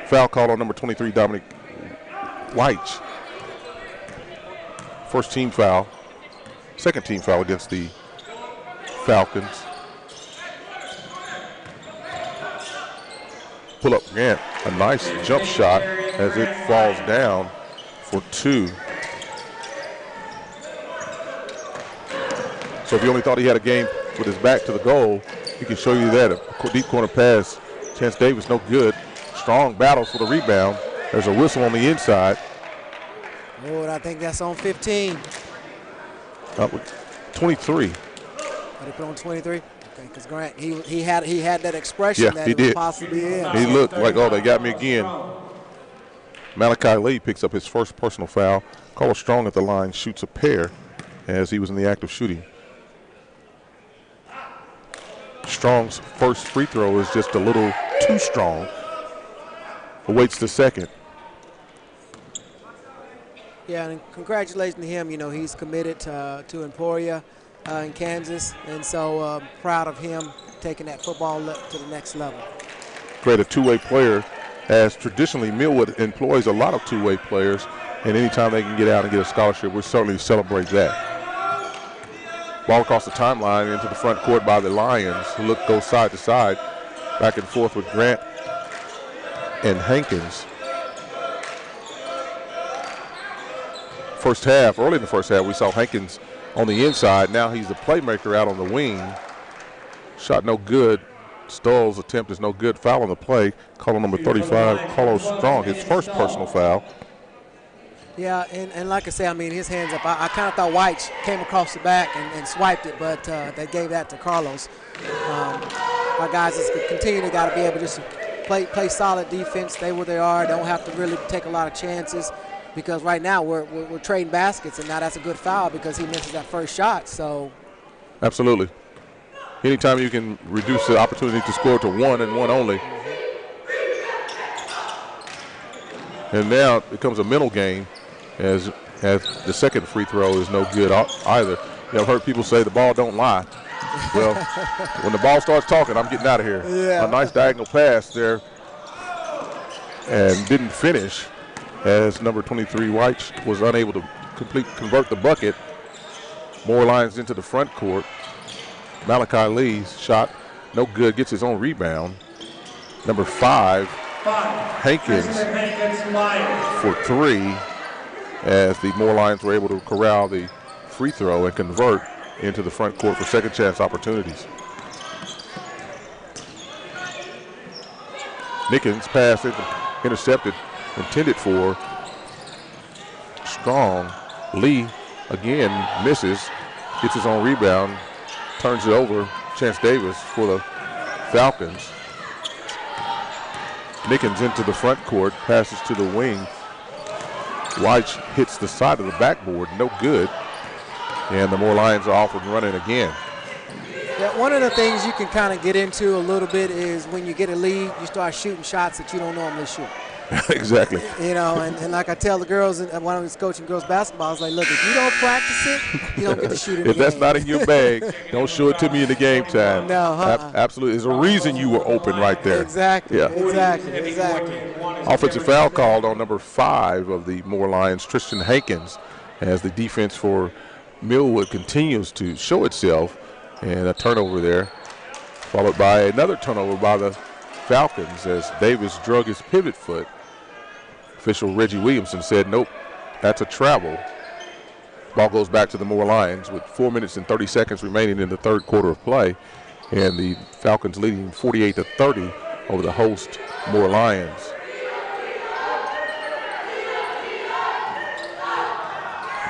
A: Foul call on number 23, Dominic White. First team foul. Second team foul against the Falcons. Pull up Grant. A nice jump shot as it falls down for 2. So if you only thought he had a game with his back to the goal, he can show you that. A deep corner pass. Chance Davis, no good. Strong battle for the rebound. There's a whistle on the inside.
B: Oh, and I think that's on 15.
A: 23.
B: Did he put on 23? Okay, because Grant, he had that expression
A: Yeah,
B: that
A: he
B: it was
A: did.
B: possibly in.
A: He looked like, oh, they got me again. Malachi Lee picks up his first personal foul. Carlos Strong at the line shoots a pair as he was in the act of shooting. Strong's first free throw is just a little too strong. Awaits the second.
B: Yeah, and congratulations to him. You know, he's committed to Emporia in Kansas, and so proud of him taking that football to the next level.
A: Great, a two-way player, as traditionally Millwood employs a lot of two-way players, and anytime they can get out and get a scholarship, we certainly celebrate that. Ball across the timeline into the front court by the Lions, who go side to side, back and forth with Grant and Hankins. Early in the first half, we saw Hankins on the inside. Now he's the playmaker out on the wing. Shot no good. Stoll's attempt is no good. Foul on the play. Call on number 35, Carlos Strong, his first personal foul.
B: Yeah, and like I say, I mean, his hands up. I kind of thought White came across the back and swiped it, but they gave that to Carlos. Our guys just continue to got to be able to just play solid defense, stay where they are, don't have to really take a lot of chances, because right now we're trading baskets, and now that's a good foul because he misses that first shot. So
A: absolutely. Anytime you can reduce the opportunity to score to 1 and 1 only. And now it becomes a mental game as the second free throw is no good either. You know, I've heard people say the ball don't lie. Well, when the ball starts talking, I'm getting out of here.
B: Yeah.
A: A nice diagonal pass there and didn't finish as number 23 White was unable to convert the bucket. More lines into the front court. Malachi Lee's shot no good, gets his own rebound. Number 5, Hankins for 3, as the Moore Lions were able to corral the free throw and convert into the front court for second chance opportunities. Nickens pass intercepted, intended for Strong. Lee again misses, gets his own rebound, turns it over. Chance Davis for the Falcons. Nickens into the front court, passes to the wing. White hits the side of the backboard, no good. And the Moore Lions are off and running again.
B: Yeah, one of the things you can kind of get into a little bit is when you get a lead, you start shooting shots that you don't normally shoot.
A: Exactly.
B: You know, and like I tell the girls, and when I was coaching girls basketball, I was like, look, if you don't practice it, you don't get to shoot it in the game.
A: If that's not in your bag, don't show it to me in the game time.
B: No,
A: absolutely. There's a reason you were open right there.
B: Exactly.
A: Yeah.
B: Exactly.
A: Offensive foul called on number 5 of the Moore Lions, Tristan Hankins, as the defense for Millwood continues to show itself, and a turnover there, followed by another turnover by the Falcons as Davis drug his pivot foot. Official Reggie Williamson said, nope, that's a travel. Ball goes back to the Moore Lions with 4 minutes and 30 seconds remaining in the third quarter of play. And the Falcons leading 48-30 over the host Moore Lions.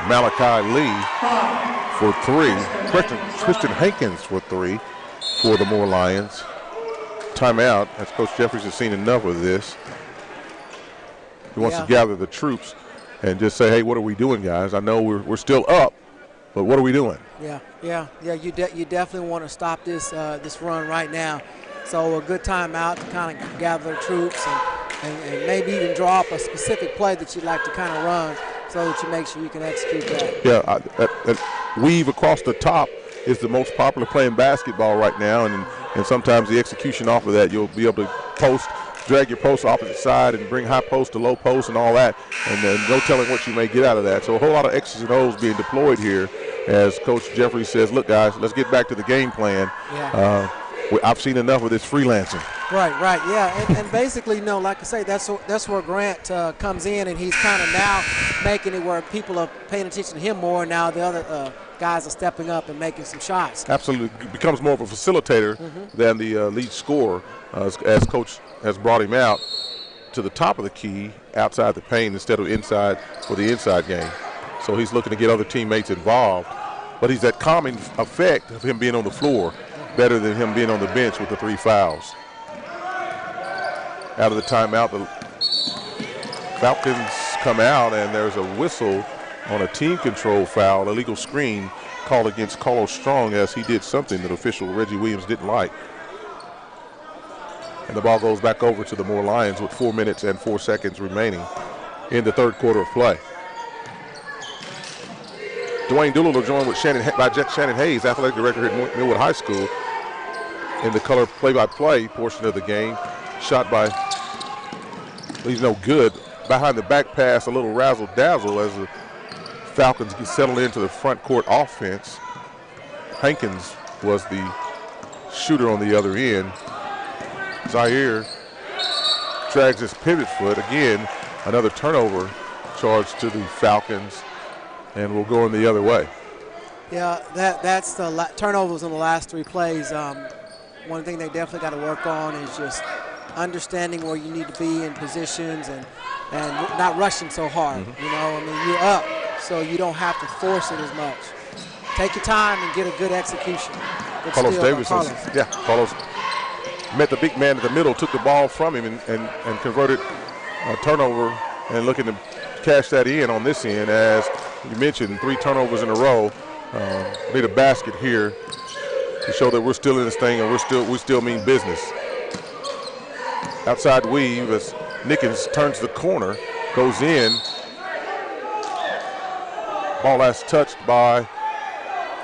A: Malachi Lee for 3. Christian Hankins for 3 for the Moore Lions. Timeout, as Coach Jeffries has seen enough of this. He wants to gather the troops and just say, hey, what are we doing, guys? I know we're still up, but what are we doing?
B: Yeah. You definitely want to stop this this run right now. So a good timeout to kind of gather the troops and maybe even draw up a specific play that you'd like to kind of run so that you make sure you can execute that.
A: Yeah, that weave across the top is the most popular play in basketball right now, and sometimes the execution off of that, you'll be able to drag your post opposite side and bring high post to low post and all that, and then no telling what you may get out of that. So a whole lot of X's and O's being deployed here as Coach Jeffrey says, look, guys, let's get back to the game plan.
B: Yeah.
A: I've seen enough of this freelancing.
B: Right, yeah, and basically, like I say, that's where Grant comes in, and he's kind of now making it where people are paying attention to him more. Now the other guys are stepping up and making some shots.
A: Absolutely, becomes more of a facilitator than the lead scorer, as Coach has brought him out to the top of the key, outside the paint instead of inside for the inside game. So he's looking to get other teammates involved, but he's that calming effect of him being on the floor better than him being on the bench with the 3 fouls. Out of the timeout, the Falcons come out, and there's a whistle on a team control foul, illegal screen called against Carlos Strong, as he did something that official Reggie Williams didn't like. And the ball goes back over to the Moore Lions with 4 minutes and 4 seconds remaining in the third quarter of play. Dwayne Doolittle joined with Shannon Hayes, athletic director at Millwood High School, in the color play-by-play portion of the game. Shot by, he's no good. Behind the back pass, a little razzle-dazzle as the Falcons get settled into the front court offense. Hankins was the shooter on the other end. Zaire drags his pivot foot. Again, another turnover charge to the Falcons, and we'll go in the other way.
B: Yeah, that's the turnovers in the last 3 plays. One thing they definitely got to work on is just understanding where you need to be in positions and not rushing so hard. You're up, so you don't have to force it as much. Take your time and get a good execution.
A: Carlos met the big man in the middle, took the ball from him and converted a turnover, and looking to cash that in on this end. As you mentioned, 3 turnovers in a row. Need a basket here to show that we're still in this thing and we still mean business. Outside weave as Nickens turns the corner, goes in. Ball last touched by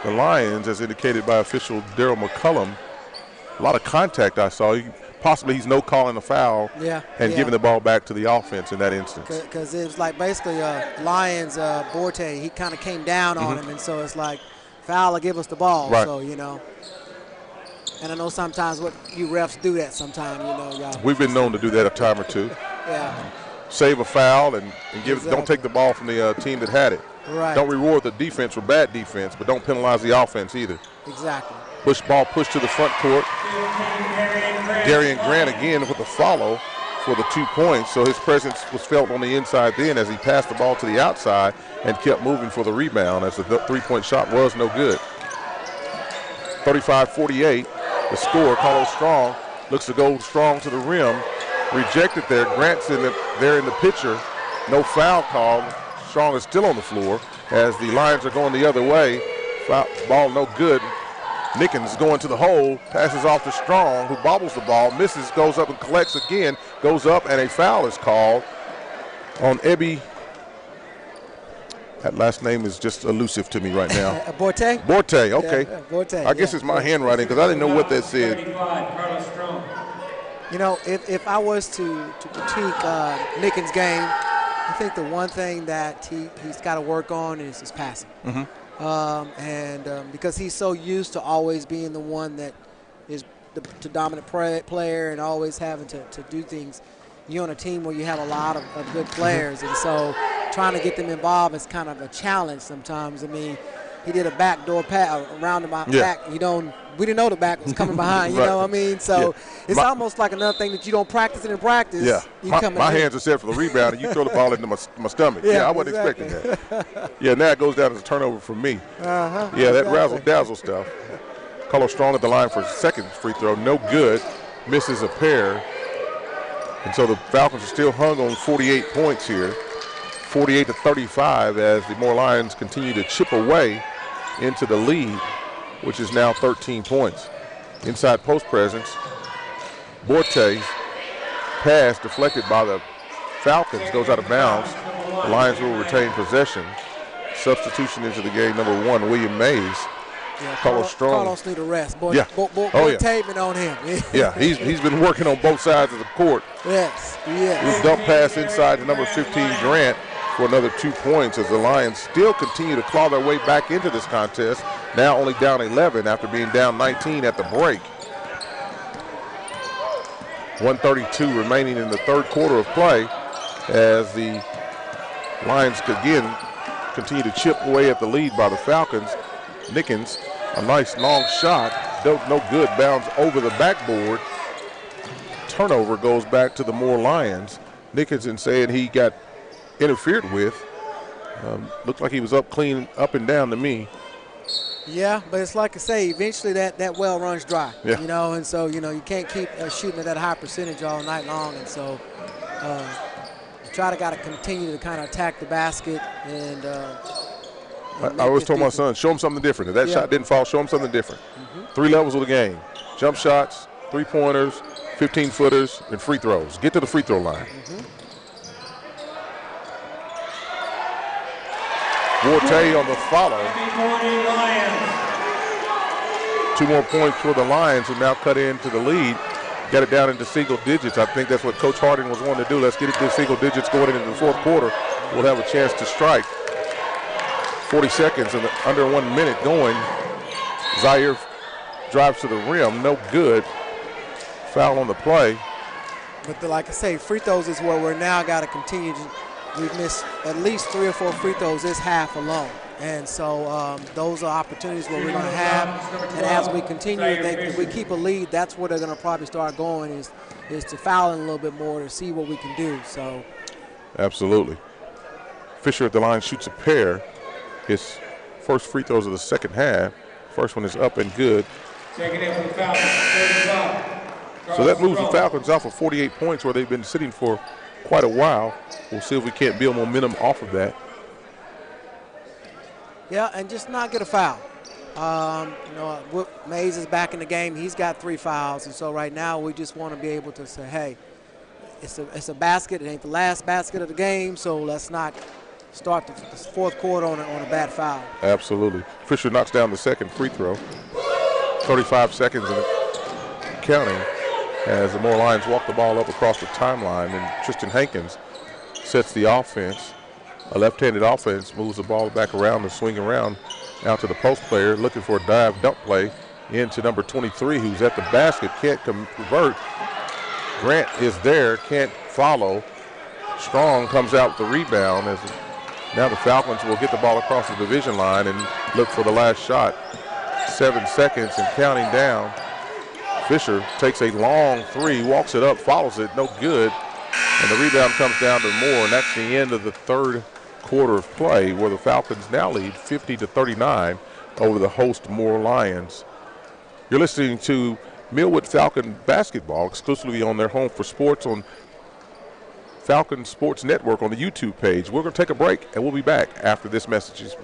A: the Lions, as indicated by official Daryl McCullum. A lot of contact I saw. Possibly he's no calling a foul and giving the ball back to the offense in that instance.
B: Because it was like basically Lions, Borte, he kind of came down on him, and so it's like foul or give us the ball.
A: Right.
B: So, and I know sometimes what you refs do that sometimes, y'all.
A: We've been known to do that a time or two.
B: Yeah.
A: Save a foul and don't take the ball from the team that had it.
B: Right.
A: Don't reward the defense for bad defense, but don't penalize the offense either.
B: Exactly.
A: Ball pushed to the front court. Darian Grant again with the follow for the 2 points, so his presence was felt on the inside then as he passed the ball to the outside and kept moving for the rebound, as the 3-point shot was no good. 35-48, the score. Carlos Strong looks to go strong to the rim. Rejected there. Grant's there in the picture. No foul called. Strong is still on the floor as the Lions are going the other way. Ball no good. Nickens going to the hole, passes off to Strong, who bobbles the ball, misses, goes up and collects again, goes up, and a foul is called on Ebby. That last name is just elusive to me right now.
B: Borte?
A: Borte, okay.
B: Yeah, Borte,
A: I guess it's my handwriting because I didn't know what that said.
B: If I was to critique Nickens' game, I think the one thing that he's got to work on is his passing. Because he's so used to always being the one that is the dominant player and always having to do things. You're on a team where you have a lot of good players, and so trying to get them involved is kind of a challenge sometimes. I mean, he did a backdoor pass around the back. We didn't know the back was coming behind. You know what I mean? So it's almost like another thing that you don't practice in practice.
A: Yeah, my hands are set for the rebound, and you throw the ball into my stomach. I wasn't expecting that. Now it goes down as a turnover for me. That razzle-dazzle stuff. Carlos Strong at the line for his second free throw. No good. Misses a pair. And so the Falcons are still hung on 48 points here. 48-35 as the Moore Lions continue to chip away into the lead, which is now 13 points. Inside post presence. Borte's pass deflected by the Falcons goes out of bounds. The Lions will retain possession. Borte into the game, number 1, William Mays. Carlos Strong.
B: Carlos need a rest. Borte been on him.
A: He's been working on both sides of the court.
B: Yes.
A: His dump pass inside to number 15, Grant, for another 2 points as the Lions still continue to claw their way back into this contest. Now only down 11 after being down 19 at the break. 1:32 remaining in the third quarter of play as the Lions again continue to chip away at the lead by the Falcons. Nickens, a nice long shot, no good, bounds over the backboard. Turnover goes back to the Moore Lions. Nickinson saying he got interfered with. Looked like he was up and down to me.
B: Yeah, but it's like I say, eventually that well runs dry. And so you can't keep shooting at that high percentage all night long, and so you got to continue to kind of attack the basket and.
A: I always told my son, show him something different. If that shot didn't fall, show him something different. 3 levels of the game: jump shots, 3-pointers, 15-footers, and free throws. Get to the free throw line. Borte on the follow. 2 more points for the Lions, who now cut into the lead. Get it down into single digits. I think that's what Coach Harding was wanting to do. Let's get it to single digits going into the fourth quarter. We'll have a chance to strike. 40 seconds and under 1 minute going. Zaire drives to the rim, no good. Foul on the play.
B: But like I say, free throws is where we're now got to continue. We've missed at least 3 or 4 free throws this half alone. And so those are opportunities where we're going to have. And as we continue, if we keep a lead, that's where they're going to probably start going is to foul in a little bit more to see what we can do. So,
A: absolutely. Fisher at the line shoots a pair. His first free throws of the second half. First one is up and good.
C: Taking it from the Falcons.
A: So that moves the Falcons off of 48 points where they've been sitting for quite a while. We'll see if we can't build momentum off of that.
B: Yeah, and just not get a foul. Mays is back in the game. He's got 3 fouls, and so right now we just want to be able to say, hey, it's a basket. It ain't the last basket of the game, so let's not start the fourth quarter on a bad foul.
A: Absolutely. Fisher knocks down the second free throw. 35 seconds and counting as the Moore Lions walk the ball up across the timeline, and Tristan Hankins sets the offense. A left-handed offense moves the ball back around and swing around out to the post player, looking for a dive dump play into number 23, who's at the basket, can't convert. Grant is there, can't follow. Strong comes out with the rebound as now the Falcons will get the ball across the division line and look for the last shot. 7 seconds and counting down. Fisher takes a long 3, walks it up, follows it, no good. And the rebound comes down to Moore, and that's the end of the third quarter of play, where the Falcons now lead 50-39 over the host Moore Lions. You're listening to Millwood Falcon basketball exclusively on their home for sports on Falcon Sports Network on the YouTube page. We're going to take a break, and we'll be back after this messages.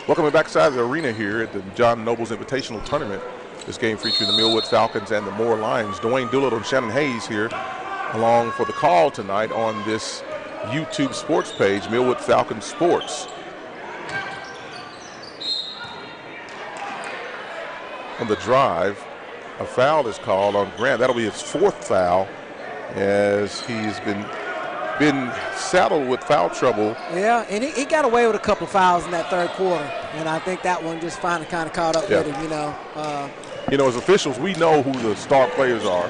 A: Welcome back inside the arena here at the John Nobles Invitational Tournament. This game featuring the Millwood Falcons and the Moore Lions. Dwayne Doolittle and Shannon Hayes here along for the call tonight on this YouTube sports page, Millwood Falcons Sports. On the drive, a foul is called on Grant. That'll be his 4th foul as he's been saddled with foul trouble.
B: Yeah, and he got away with a couple of fouls in that 3rd quarter, and I think that one just finally kind of caught up with him,
A: You know, as officials, we know who the star players are,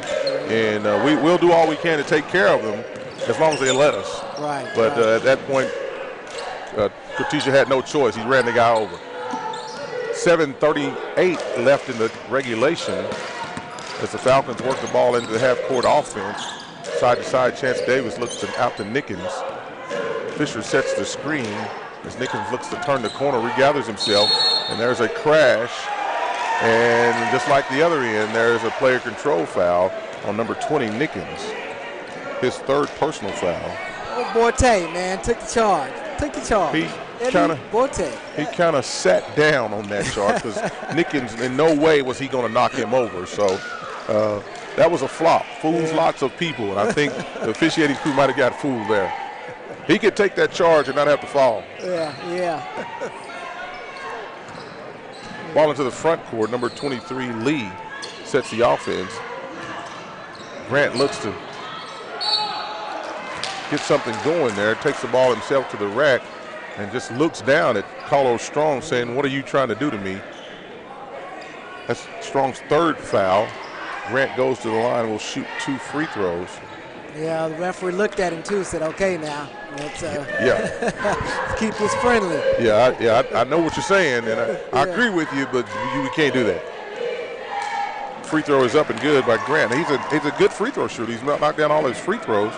A: and we'll do all we can to take care of them as long as they let us.
B: Right.
A: But at that point, Katisha had no choice. He ran the guy over. 7:38 left in the regulation as the Falcons work the ball into the half-court offense. Side-to-side, Chance Davis looks out to Nickens. Fisher sets the screen as Nickens looks to turn the corner, regathers himself, and there's a crash. And just like the other end, there's a player control foul on number 20, Nickens. His 3rd personal foul.
B: Oh, Borte, man, took the charge.
A: He kind of sat down on that charge because Nickens, in no way was he going to knock him over. So that was a flop. Fools lots of people, and I think the officiating crew might have got fooled there. He could take that charge and not have to fall.
B: Yeah.
A: Ball into the front court. Number 23, Lee, sets the offense. Grant looks to get something going there, takes the ball himself to the rack, and just looks down at Carlos Strong saying, "What are you trying to do to me?" That's Strong's 3rd foul. Grant goes to the line and will shoot 2 free throws.
B: Yeah, the referee looked at him too, said, "Okay, now let's keep this friendly."
A: Yeah, I know what you're saying, and I agree with you, but we can't do that. Free throw is up and good by Grant. He's a good free throw shooter. He's knocked down all his free throws.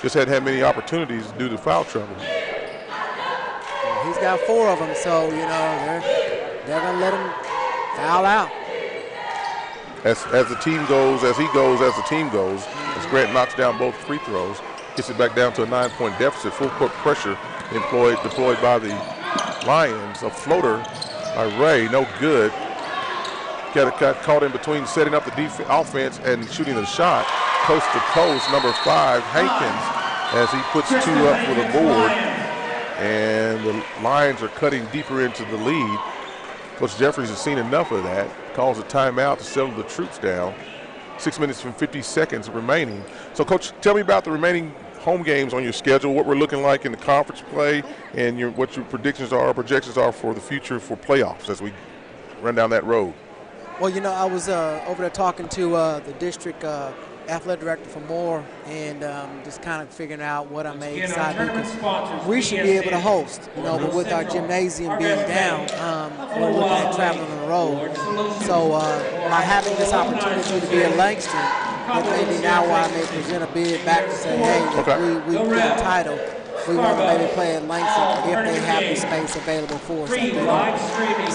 A: Just hadn't had many opportunities due to foul trouble.
B: He's got 4 of them, so they're gonna let him foul out.
A: As the team goes, as he goes, as the team goes, as Grant knocks down both free throws, gets it back down to a 9-point deficit. Full court pressure deployed by the Lions. A floater by Ray, no good. Got caught in between setting up the offense and shooting the shot. Coast to coast, number 5, Hankins, as he puts 2 up for the board. And the Lions are cutting deeper into the lead. Coach Jeffries has seen enough of that. Calls a timeout to settle the troops down. 6 minutes and 50 seconds remaining. So, Coach, tell me about the remaining home games on your schedule, what we're looking like in the conference play, and what your projections are for the future for playoffs as we run down that road.
B: Well, I was over there talking to the district athletic director for Moore, and just kind of figuring out what I may decide because we should be able to host, but with our gymnasium being down, we're looking at traveling on the road. So by having this opportunity to be in Langston, it may be now where I may present a bid back to say, hey, if we get a title, we want to maybe play at Langston if they have the space available for us.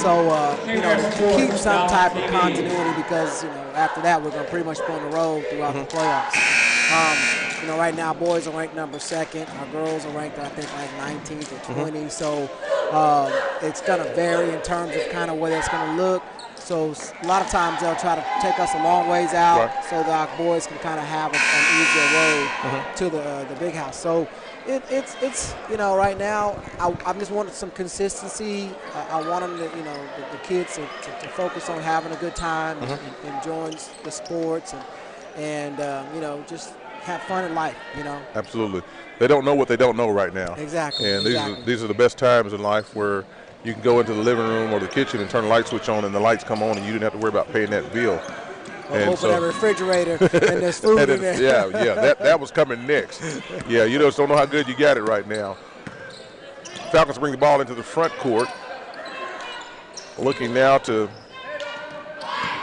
B: So, to keep some type of continuity because, after that we're going to pretty much go on the road throughout the playoffs. Right now boys are ranked number 2nd. Our girls are ranked, I think, like 19th or 20th. So it's going to vary in terms of kind of where that's going to look. So a lot of times they'll try to take us a long ways out so that our boys can kind of have an easier road to the big house. So it's right now I'm just wanting some consistency. I want them to, the kids to focus on having a good time and enjoying the sports and just have fun in life,
A: Absolutely. They don't know what they don't know right now.
B: Exactly.
A: And these are the best times in life where you can go into the living room or the kitchen and turn the light switch on and the lights come on and you didn't have to worry about paying that bill.
B: Open that refrigerator and there's food in there.
A: That was coming next. Yeah, you just don't know how good you got it right now. Falcons bring the ball into the front court. Looking now to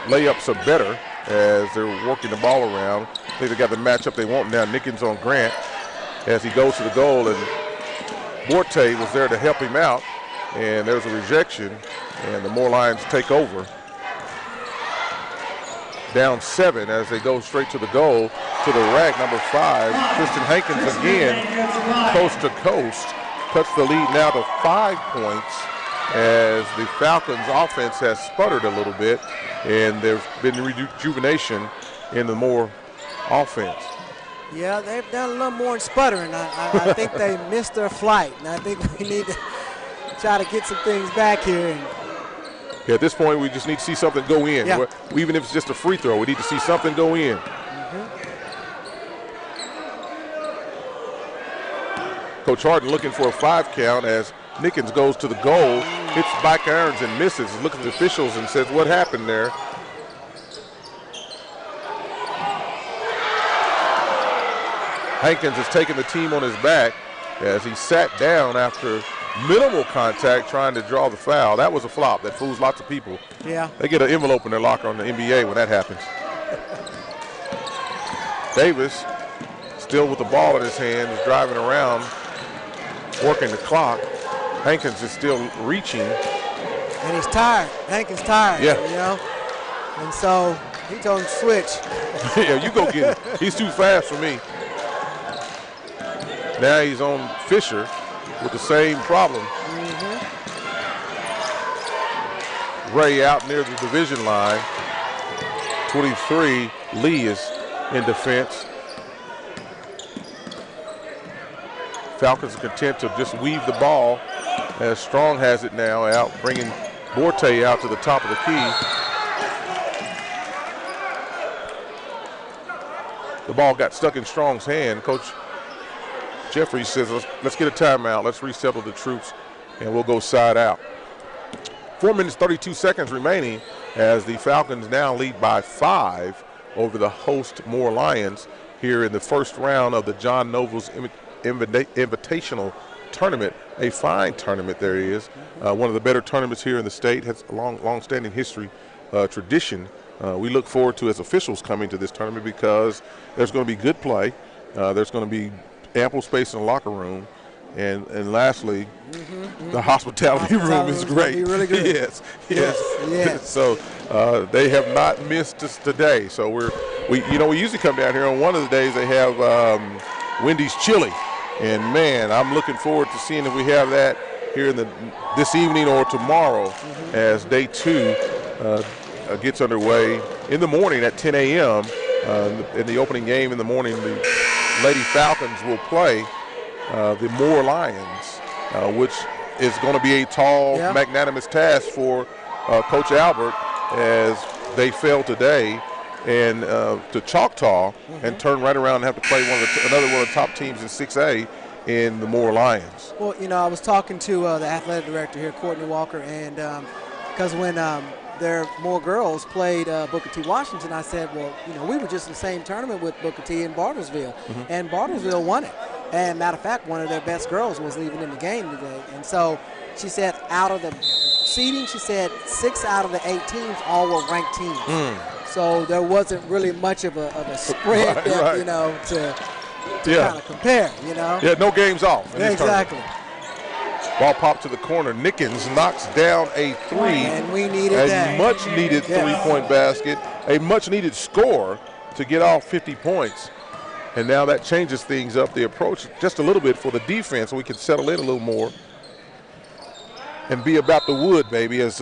A: lay up some better as they're working the ball around. I think they got the matchup they want now. Nickens on Grant as he goes to the goal, and Borte was there to help him out. And there's a rejection, and the Moore Lions take over. Down 7 as they go straight to the goal, to the rack, number 5. Kristen Hankins again, coast to coast, cuts the lead now to 5 points as the Falcons offense has sputtered a little bit, and there's been rejuvenation in the Moore offense.
B: Yeah, they've done a little more in sputtering. I think they missed their flight, and I think we need to try to get some things back here. And
A: yeah, at this point, we just need to see something go in.
B: Yeah.
A: Even if it's just a free throw, we need to see something go in. Coach Harden looking for a 5 count as Nickens goes to the goal, hits back irons and misses. Looks at the officials and says, what happened there? Hankins has taken the team on his back as he sat down after minimal contact trying to draw the foul. That was a flop. That fools lots of people.
B: Yeah.
A: They get an envelope in their locker on the NBA when that happens. Davis, still with the ball in his hand, is driving around, working the clock. Hankins is still reaching.
B: And he's tired. Hankins tired.
A: Yeah.
B: You know? And so he told him to switch.
A: Yeah, you go get it. He's too fast for me. Now he's on Fisher with the same problem. Ray out near the division line. 23, Lee is in defense. Falcons are content to just weave the ball as Strong has it now out, bringing Borte out to the top of the key. The ball got stuck in Strong's hand. Coach Jeffries says, let's get a timeout. Let's resettle the troops, and we'll go side out. 4 minutes, 32 seconds remaining as the Falcons now lead by 5 over the host Moore Lions here in the first round of the John Nobles Invitational Tournament. A fine tournament there is. One of the better tournaments here in the state. Has a long-standing history, tradition. We look forward to as officials coming to this tournament because there's going to be good play. There's going to be ample space in the locker room. And lastly, the hospitality room is great.
B: Be really good.
A: yes. So they have not missed us today. So we usually come down here on one of the days they have Wendy's chili. And man, I'm looking forward to seeing if we have that here this evening or tomorrow as day 2 gets underway in the morning at 10 a.m. In the opening game in the morning, the Lady Falcons will play the Moore Lions, which is going to be a tall, magnanimous task for Coach Albert as they fell today and to Choctaw and turn right around and have to play another one of the top teams in 6A in the Moore Lions.
B: Well, I was talking to the athletic director here, Courtney Walker, and because when their Moore girls played Booker T. Washington, I said, well, we were just in the same tournament with Booker T. in Bartlesville, and Bartlesville won it. And matter of fact, one of their best girls was even in the game today. And so she said out of the seeding, she said 6 out of the 8 teams all were ranked teams. So there wasn't really much of a spread there, to kind of compare,
A: Yeah, no games off.
B: Yeah, exactly.
A: Ball popped to the corner. Nickens knocks down a 3.
B: And we needed that.
A: A much-needed three-point basket, a much-needed score to get off 50 points. And now that changes things up, the approach just a little bit for the defense so we can settle in a little more and be about the wood, baby, as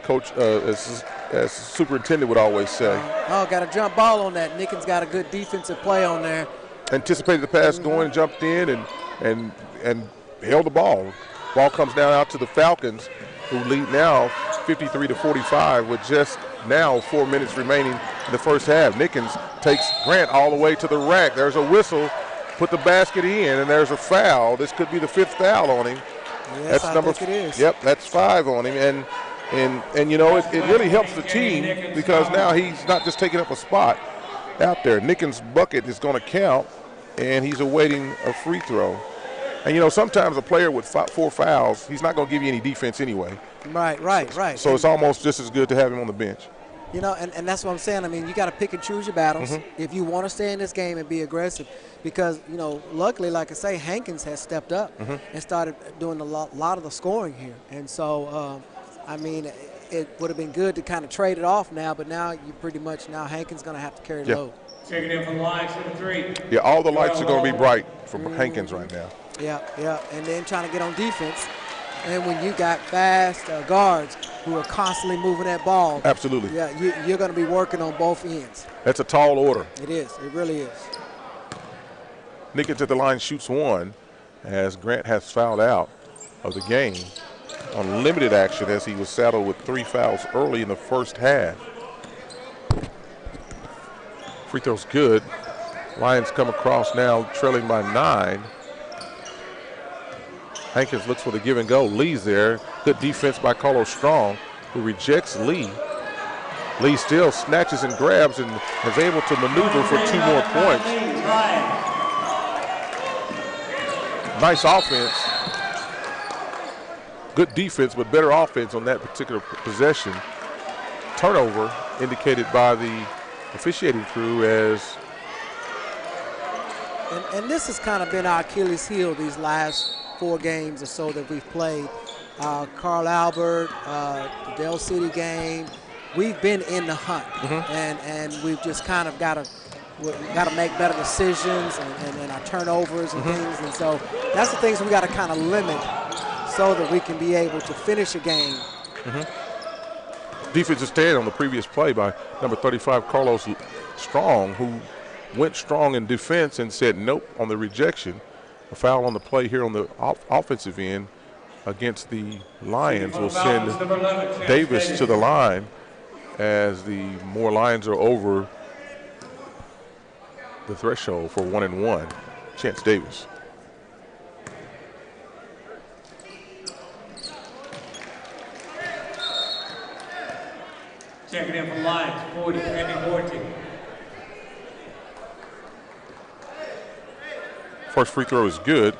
A: Coach, as superintendent would always say.
B: Got a jump ball on that. Nickens got a good defensive play on there.
A: Anticipated the pass going, jumped in, and held the ball. Ball comes down out to the Falcons, who lead now 53-45 with just now 4 minutes remaining in the first half. Nickens takes Grant all the way to the rack. There's a whistle, put the basket in, and there's a foul. This could be the 5th foul on him.
B: Yes, I think it is.
A: Yep, that's 5 on him. And it really helps the team because now he's not just taking up a spot out there. Nickens' bucket is going to count, and he's awaiting a free throw. And, sometimes a player with 4 fouls, he's not going to give you any defense anyway.
B: Right.
A: So it's almost just as good to have him on the bench.
B: And that's what I'm saying. I mean, you got to pick and choose your battles if you want to stay in this game and be aggressive because, luckily, like I say, Hankins has stepped up and started doing a lot of the scoring here. And so, it would have been good to kind of trade it off now, but now you pretty much Hankins going to have to carry the load.
C: Taking in from the line, 3.
A: Yeah, all the lights are going to be bright for Hankins right now.
B: Yeah, and then trying to get on defense. And when you got fast guards who are constantly moving that ball.
A: Absolutely.
B: Yeah, you're going to be working on both ends.
A: That's a tall order.
B: It is. It really is.
A: Nickens at the line shoots one as Grant has fouled out of the game on limited action as he was saddled with 3 fouls early in the first half. Free throw's good. Lions come across now trailing by 9. Hankins looks for the give and go. Lee's there. Good defense by Carlos Strong, who rejects Lee. Lee still snatches and grabs and is able to maneuver for 2 more points. Nice offense. Good defense, but better offense on that particular possession. Turnover indicated by the officiating crew as.
B: And this has kind of been our Achilles heel these last 4 games or so that we've played. Carl Albert, the Dell City game, we've been in the hunt, and we've just kind of got to make better decisions and our turnovers and things, and so that's the things we got to kind of limit so that we can be able to finish a game.
A: Defensive stand on the previous play by number 35, Carlos Strong, who went strong in defense and said nope on the rejection. A foul on the play here on the offensive end against the Lions will send Davis to the line as the more Lions are over the threshold for 1-1. Chance Davis.
C: Checking in for Lions, 40, Andy Morton.
A: First free throw is good.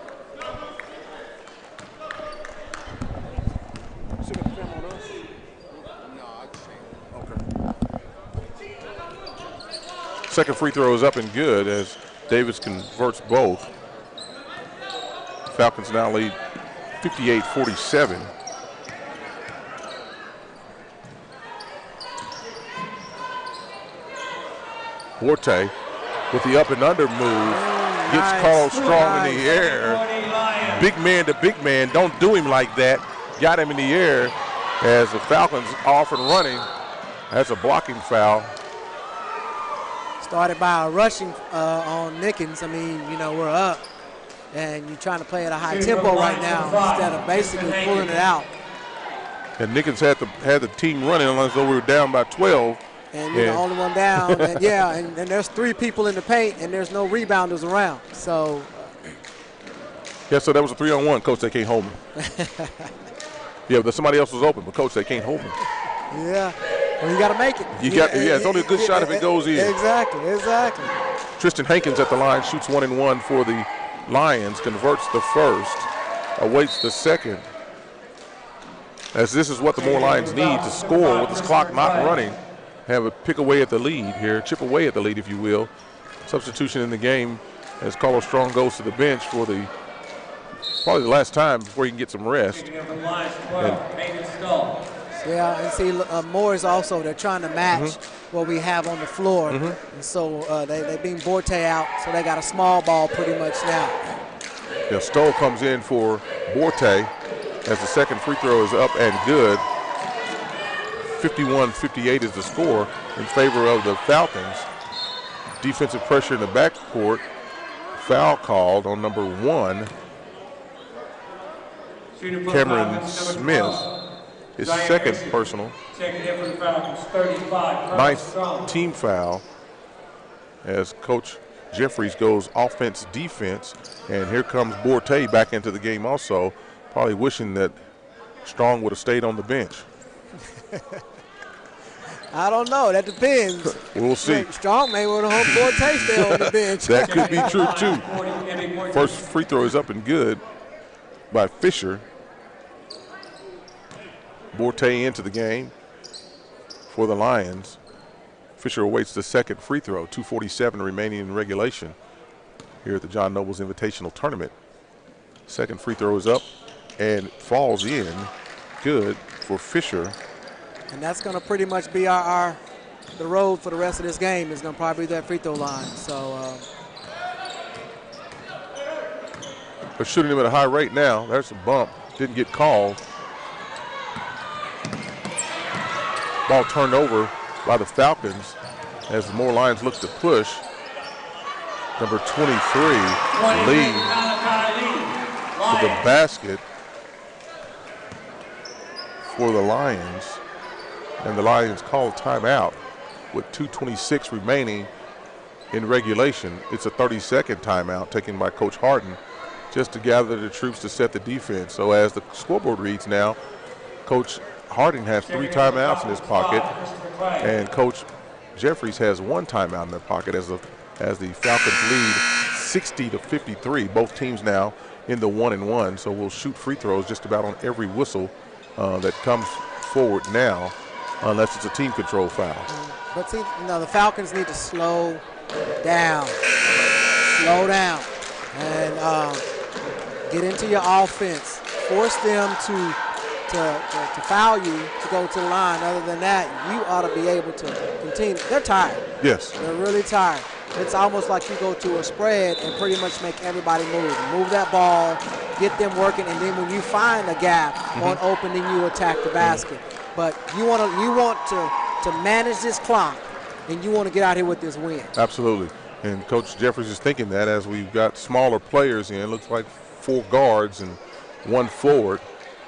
A: Second free throw is up and good as Davis converts both. Falcons now lead 58-47. Forte with the up and under move. Gets Carl Strong in the air. Big man to big man. Don't do him like that. Got him in the air as the Falcons off and running. That's a blocking foul.
B: Started by a rushing on Nickens. I mean, you know, we're up, and you're trying to play at a high tempo right now instead of basically pulling it out.
A: And Nickens had the team running as though we were down by 12.
B: And you're the only one down. And yeah, and there's 3 people in the paint, and there's no rebounders around. So.
A: Yeah, so that was a 3-on-1. Coach, they can't hold me. Yeah, but somebody else was open, but coach, they can't hold me.
B: Yeah, well, you got to make it.
A: It's only a good shot if it goes in.
B: Exactly.
A: Tristan Hankins at the line shoots 1-1 for the Lions, converts the first, awaits the second. As this is what the more Lions need to score with this clock not running. Have a pick away at the lead here, chip away at the lead, if you will. Substitution in the game as Carlos Strong goes to the bench for probably the last time before he can get some rest.
B: Yeah, and see, Moore is also, they're trying to match what we have on the floor. And so they beam Borte out, so they got a small ball pretty much now.
A: Yeah, Stoll comes in for Borte as the second free throw is up and good. 51-58 is the score in favor of the Falcons. Defensive pressure in the backcourt. Foul called on number 1. Cameron Smith. His second personal. Ninth team foul as Coach Jeffries goes offense, defense. And here comes Borte back into the game also, probably wishing that Strong would have stayed on the bench.
B: I don't know. That depends.
A: We'll see.
B: Strong may want to hope Forte stay on the bench.
A: That could be true, too. First free throw is up and good by Fisher. Borte into the game for the Lions. Fisher awaits the second free throw. 2:47 remaining in regulation here at the John Nobles Invitational Tournament. Second free throw is up and falls in. Good for Fisher.
B: And that's going to pretty much be the road for the rest of this game is going to probably be that free throw line. So,
A: they're shooting him at a high rate now. There's a bump. didn't get called. Ball turned over by the Falcons as the Moore Lions look to push. Number 23, Lee, to the basket for the Lions. And the Lions call timeout with 2:26 remaining in regulation. It's a 30-second timeout taken by Coach Harden just to gather the troops to set the defense. So as the scoreboard reads now, Coach Harding has 3 timeouts in his pocket, and Coach Jeffries has 1 timeout in their pocket as the Falcons lead 60-53. Both teams now in the 1-1, so we'll shoot free throws just about on every whistle that comes forward now, unless it's a team control foul.
B: But see, the Falcons need to slow down, and get into your offense. Force them to foul you to go to the line. Other than that, you ought to be able to continue. They're tired.
A: Yes.
B: They're really tired. It's almost like you go to a spread and pretty much make everybody move. Move that ball, get them working, and then when you find a gap on open, then you attack the basket. But you want to manage this clock, and you want to get out here with this win.
A: Absolutely. And Coach Jeffries is thinking that as we've got smaller players in. It looks like 4 guards and 1 forward,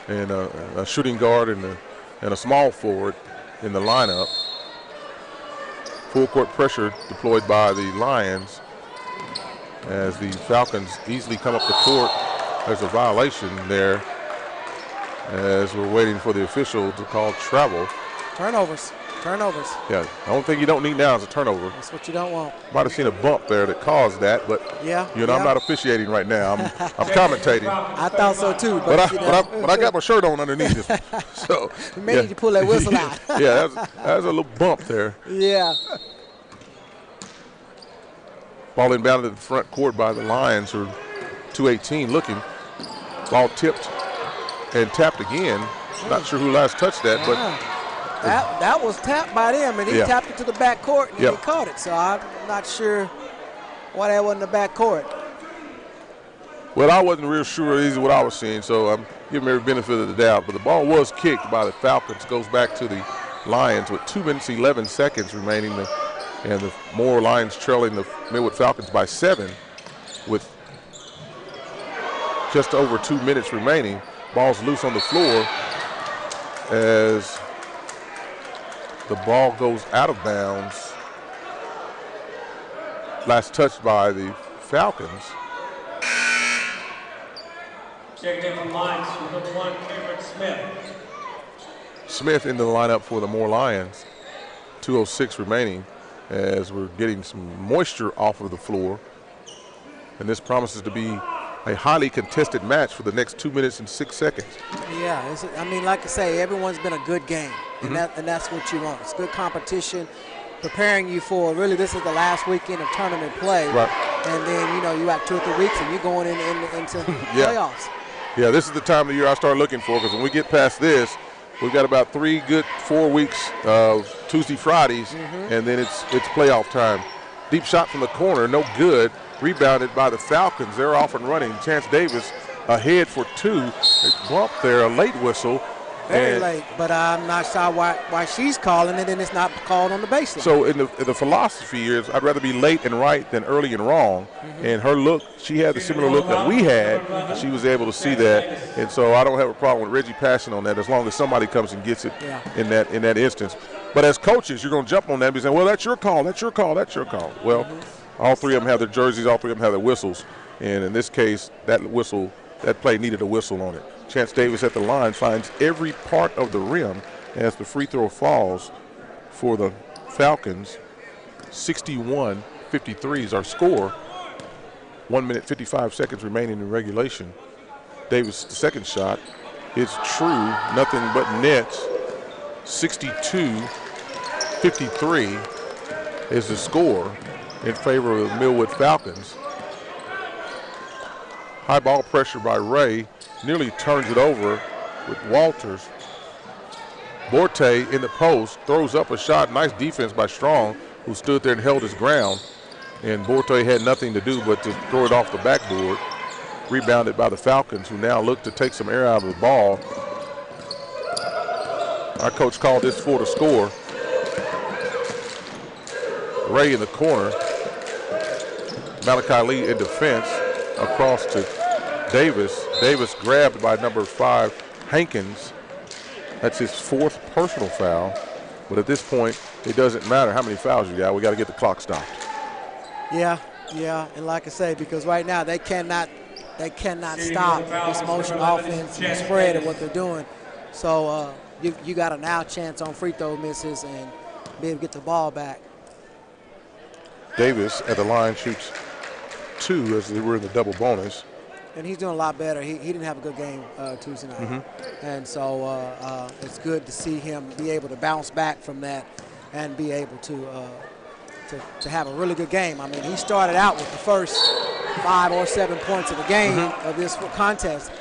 A: and a shooting guard and a small forward in the lineup. Full court pressure deployed by the Lions as the Falcons easily come up the court. There's a violation there as we're waiting for the official to call travel.
B: Turnovers.
A: Yeah, the only thing you don't need now is a turnover.
B: That's what you don't want.
A: Might have seen a bump there that caused that, but I'm not officiating right now. I'm commentating.
B: I thought so too.
A: But I got my shirt on underneath this. So
B: you may need to pull that whistle out.
A: Yeah, that's a little bump there.
B: Yeah.
A: Ball inbounded to the front court by the Lions, who are 2:18 looking. Ball tipped and tapped again. Not sure who last touched that, but
B: that was tapped by them, and he tapped it to the back court, and he caught it. So I'm not sure why that wasn't the back court.
A: Well, I wasn't real sure either what I was seeing, so I'm giving every benefit of the doubt. But the ball was kicked by the Falcons, goes back to the Lions with 2 minutes, 11 seconds remaining, and the Moore Lions trailing the Millwood Falcons by 7 with just over 2 minutes remaining. Ball's loose on the floor as the ball goes out of bounds. Last touched by the Falcons.
C: Checking in from Lions, number 1, Cameron Smith.
A: Smith in the lineup for the Moore Lions. 2:06 remaining as we're getting some moisture off of the floor. And this promises to be a highly contested match for the next 2 minutes and 6 seconds.
B: Yeah, like I say, everyone's been a good game, and that's what you want. It's good competition, preparing you for, really, this is the last weekend of tournament play.
A: Right.
B: And then, you got 2 or 3 weeks, and you're going into playoffs.
A: Yeah, this is the time of year I start looking for, because when we get past this, we've got about 3 good 4 weeks of Tuesday, Fridays, and then it's playoff time. Deep shot from the corner, no good. Rebounded by the Falcons. They're off and running. Chance Davis ahead for 2. They bumped there, a late whistle.
B: Very late, but I'm not sure why she's calling it and it's not called on the baseline.
A: So in the philosophy is I'd rather be late and right than early and wrong. And her look, she had the similar look that we had. She was able to see that. And so I don't have a problem with Reggie passing on that as long as somebody comes and gets it in that instance. But as coaches, you're going to jump on that and be saying, well, that's your call, that's your call, that's your call. Well, all 3 of them have their jerseys, all 3 of them have their whistles. And in this case, that play needed a whistle on it. Chance Davis at the line finds every part of the rim as the free throw falls for the Falcons. 61-53 is our score. 1 minute, 55 seconds remaining in regulation. Davis, the second shot, is true, nothing but nets. 62-53 is the score in favor of the Millwood Falcons. High ball pressure by Ray, nearly turns it over with Walters. Borte in the post, throws up a shot. Nice defense by Strong, who stood there and held his ground. And Borte had nothing to do but to throw it off the backboard. Rebounded by the Falcons, who now look to take some air out of the ball. Our coach called this for the score. Ray in the corner. Malachi Lee in defense. Across to Davis. Davis grabbed by number 5, Hankins. That's his 4th personal foul. But at this point, it doesn't matter how many fouls you got. We got to get the clock stopped.
B: Yeah, and like I say, because right now they cannot stop this motion offense and spread of what they're doing. So you got a now chance on free throw misses and be able to get the ball back.
A: Davis at the line shoots 2 as they were in the double bonus.
B: And he's doing a lot better. He didn't have a good game Tuesday night. And so it's good to see him be able to bounce back from that and be able to have a really good game. I mean, he started out with the first 5 or 7 points of the game of this contest.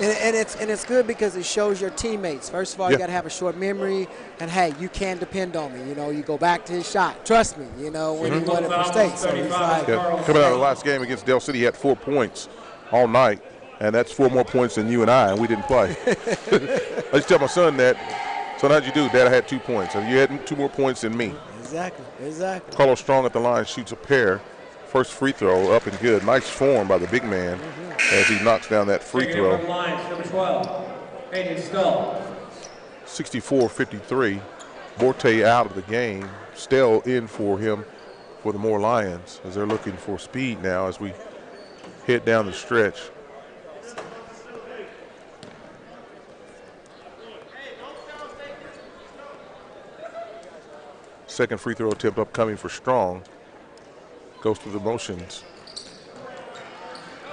B: And it's good because it shows your teammates. First of all, you got to have a short memory, and hey, you can depend on me. You know, you go back to his shot. Trust me. You know, when he won it for state. So he's like,
A: coming out of the last game against Dale City, he had 4 points all night, and that's 4 more points than you and I, and we didn't play. I used to tell my son that. So how'd you do? Dad, I had 2 points. And you had 2 more points than me.
B: Exactly.
A: Carlos Strong at the line shoots a pair. First free throw up and good. Nice form by the big man as he knocks down that free throw. 64-53. Borte out of the game. Stell in for him for the Moore Lions as they're looking for speed now as we head down the stretch. Second free throw attempt upcoming for Strong. Goes through the motions.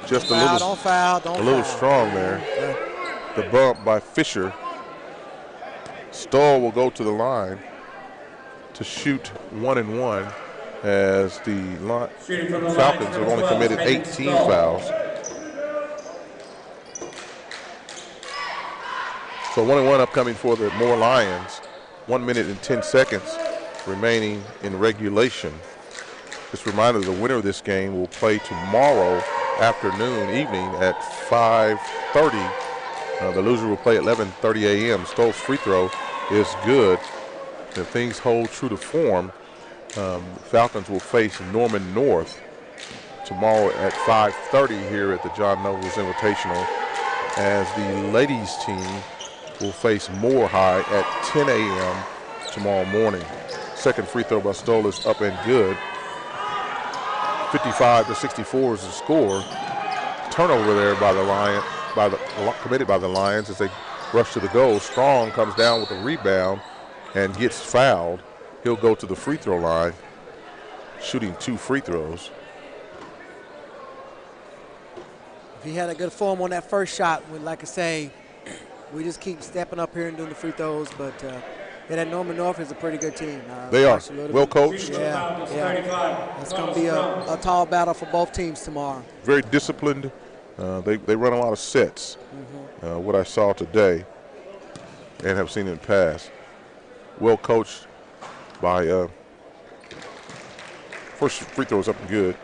A: Just a little strong there. The bump by Fisher. Stoll will go to the line to shoot 1 and 1 as the Falcons have only committed 18 fouls. So 1 and 1 upcoming for the Moore Lions. 1 minute and 10 seconds remaining in regulation. Just a reminder, the winner of this game will play tomorrow evening at 5:30. The loser will play at 11:30 a.m. Stoll's free throw is good. If things hold true to form, Falcons will face Norman North tomorrow at 5:30 here at the John Nobles Invitational, as the ladies team will face Moore High at 10 a.m. tomorrow morning. Second free throw by Stoll is up and good. 55-64 is the score. Turnover there by the committed by the Lions as they rush to the goal. Strong comes down with a rebound and gets fouled. He'll go to the free throw line, shooting 2 free throws.
B: If he had a good form on that first shot, like I say, we just keep stepping up here and doing the free throws, but that Norman North is a pretty good team.
A: They are well coached.
B: Yeah. It's going to be a tall battle for both teams tomorrow. Very
A: disciplined. They run a lot of sets, what I saw today and have seen in the past. Well coached by first free throws up and good.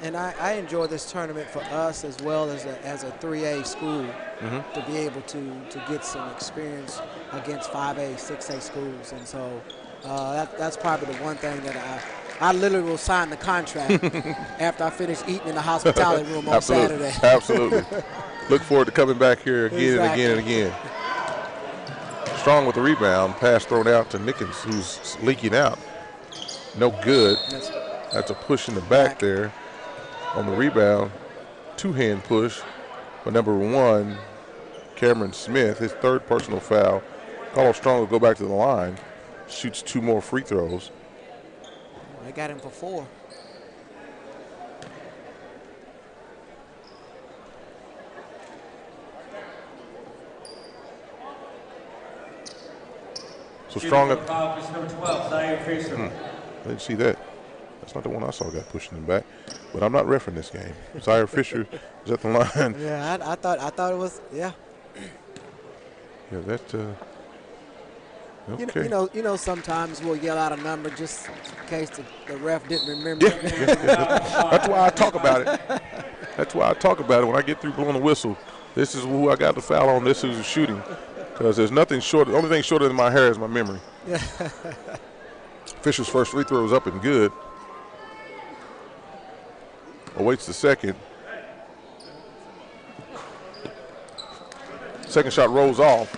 B: And I enjoy this tournament for us as well as a 3A school to be able to get some experience against 5A, 6A schools. And so that's probably the one thing that I literally will sign the contract after I finish eating in the hospitality room on Saturday.
A: Absolutely. Look forward to coming back here again and again and again. Strong with the rebound. Pass thrown out to Nickens, who's leaking out. No good. That's a push in the back there. On the rebound, 2-hand push for number 1, Cameron Smith, his 3rd personal foul. Carlos Strong will go back to the line, shoots 2 more free throws.
B: They got him for 4.
A: So Strong at
C: number 12, Zaire Fisher.
A: I didn't see that. That's not the one I saw got pushing him back. But I'm not referencing this game. Zaire Fisher is at the line.
B: Yeah, I thought it was,
A: Yeah, Okay.
B: You know, sometimes we'll yell out a number just in case the ref didn't remember.
A: That's why I talk about it. That's why I talk about it when I get through blowing the whistle. This is who I got the foul on. This is who's shooting. Because there's nothing short. The only thing shorter than my hair is my memory. Fisher's first free throw is up and good. Awaits the second. Second shot rolls off.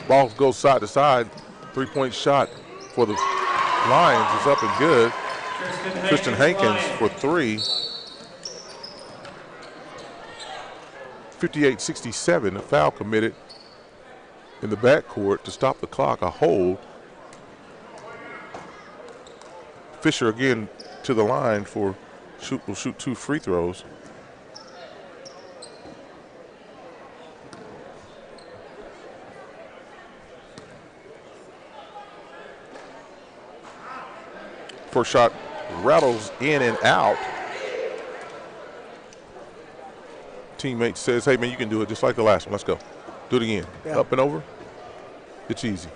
A: Ball goes side to side. Three-point shot for the Lions is up and good. Tristan Hankins for three. 58-67, a foul committed in the backcourt to stop the clock, a hold. Fisher again to the line will shoot 2 free throws. First shot rattles in and out. Teammate says, hey, man, you can do it just like the last one. Let's go. Do it again.
B: Yeah.
A: Up and over. It's easy.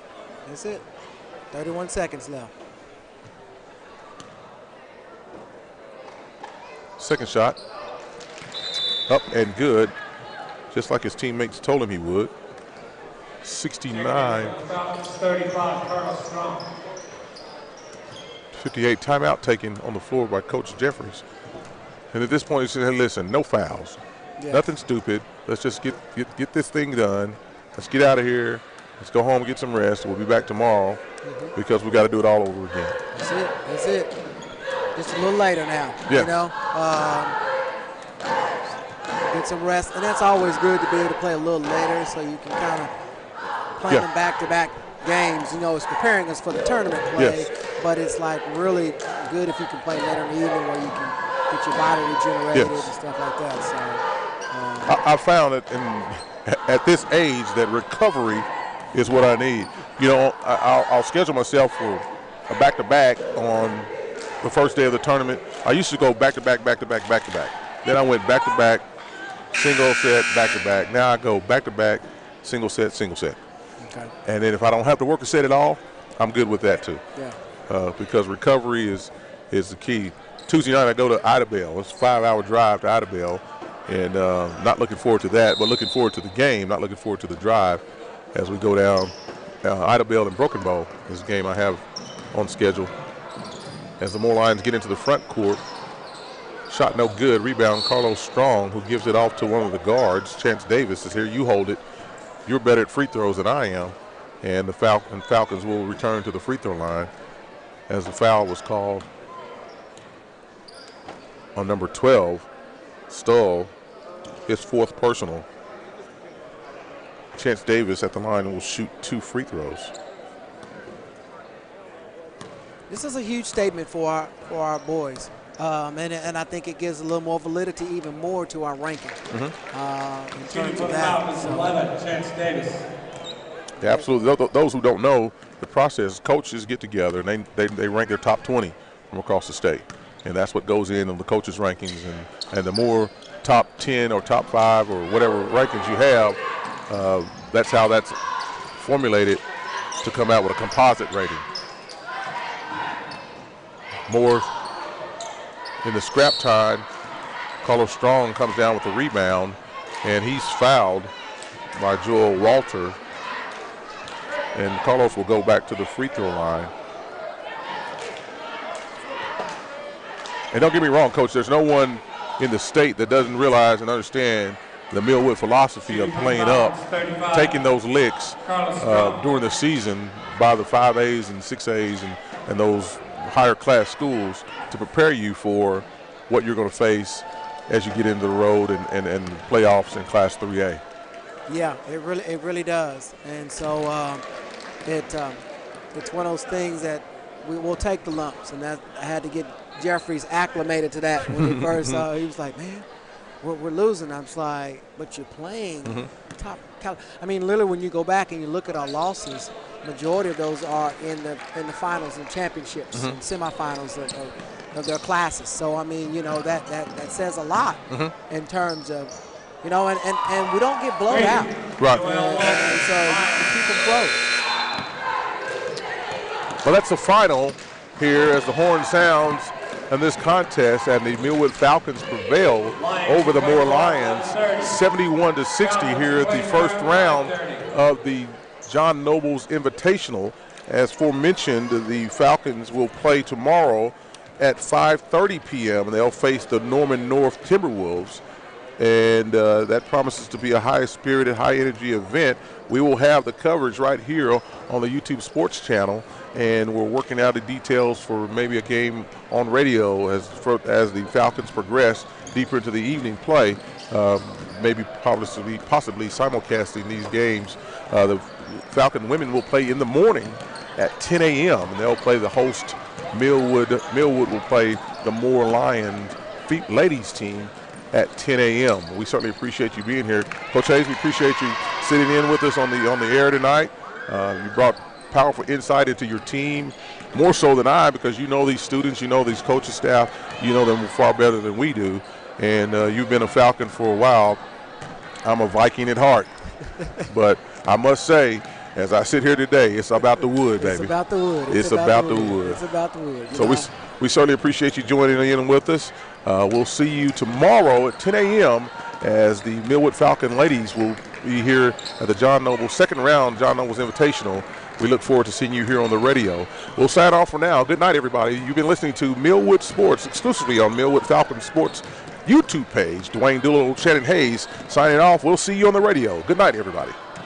B: That's it. 31 seconds left.
A: Second shot. Up and good. Just like his teammates told him he would. 69.
C: 35, Carl Strong.
A: 58, timeout taken on the floor by Coach Jeffries. And at this point, he said, hey, listen, no fouls.
B: Yeah.
A: Nothing stupid. Let's just get this thing done. Let's get out of here. Let's go home and get some rest. We'll be back tomorrow because we got to do it all over again.
B: That's it. That's it. Just a little later now.
A: Yeah.
B: You know, get some rest, and that's always good to be able to play a little later, so you can kind of play them back-to-back games. You know, it's preparing us for the tournament play, but it's like really good if you can play later in the evening where you can get your body regenerated and stuff like that. So.
A: I found that at this age that recovery is what I need. You know, I'll schedule myself for a back-to-back on the first day of the tournament. I used to go back-to-back, back-to-back, back-to-back. Then I went back-to-back, single set, back-to-back. Now I go back-to-back, single set, single set.
B: Okay.
A: And then if I don't have to work a set at all, I'm good with that too.
B: Yeah.
A: Because recovery is the key. Tuesday night I go to Idabel. It's a 5-hour drive to Idabel. And not looking forward to that, but looking forward to the game, not looking forward to the drive as we go down. Idabel and Broken Bow is a game I have on schedule. As the Moore Lions get into the front court, shot no good. Rebound, Carlos Strong, who gives it off to one of the guards. Chance Davis is here. You hold it. You're better at free throws than I am. And the Falcons will return to the free throw line as the foul was called on number 12. Stull, his 4th personal. Chance Davis at the line will shoot 2 free throws.
B: This is a huge statement for our boys, and I think it gives a little more validity, even more, to our ranking in terms of that.
C: 11, Chance Davis.
A: Yeah, absolutely. Those who don't know the process, coaches get together and they rank their top 20 from across the state. And that's what goes in on the coaches' rankings. And the more top 10 or top 5 or whatever rankings you have, that's how that's formulated to come out with a composite rating. More in the scrap time, Carlos Strong comes down with a rebound, and he's fouled by Joel Walter. And Carlos will go back to the free throw line. And don't get me wrong, Coach, there's no one in the state that doesn't realize and understand the Millwood philosophy of playing up, taking those licks during the season by the 5As and 6As and those higher class schools to prepare you for what you're going to face as you get into the road and playoffs in Class 3A.
B: Yeah, it really does. And so it's one of those things that we will take the lumps, and that I had to get Jeffries acclimated to that when he first he was like, man, we're losing. I'm just like, but you're playing top. I mean, literally, when you go back and you look at our losses, majority of those are in the finals and championships and semifinals of their classes. So, I mean, you know, that says a lot in terms of, you know, and we don't get blown out.
A: Right.
B: And so you keep them close.
A: Well, that's the final here as the horn sounds in this contest, and the Millwood Falcons prevail over the Moore Lions 71-60 here at the first round of the John Noble's Invitational. As forementioned, the Falcons will play tomorrow at 5:30 p.m. and they'll face the Norman North Timberwolves, and that promises to be a high-spirited, high-energy event. We will have the coverage right here on the YouTube Sports channel, and we're working out the details for maybe a game on radio as the Falcons progress deeper into the evening play, maybe possibly simulcasting these games. The Falcon women will play in the morning at 10 a.m. and they'll play the host Millwood. Millwood will play the Moore Lions ladies team at 10 a.m. We certainly appreciate you being here. Coach Hayes, we appreciate you sitting in with us on the air tonight. You brought powerful insight into your team, more so than I, because you know these students, you know these coaching staff, you know them far better than we do. And you've been a Falcon for a while. I'm a Viking at heart. But I must say, as I sit here today, it's about the wood, baby.
B: It's about the wood.
A: It's about the wood.
B: It's about the wood.
A: So we certainly appreciate you joining in with us. We'll see you tomorrow at 10 a.m. as the Millwood Falcon ladies will be here at the John Noble second round, John Noble's Invitational. We look forward to seeing you here on the radio. We'll sign off for now. Good night, everybody. You've been listening to Millwood Sports exclusively on Millwood Falcon Sports YouTube page. Dwayne Doolittle, Shannon Hayes signing off. We'll see you on the radio. Good night, everybody.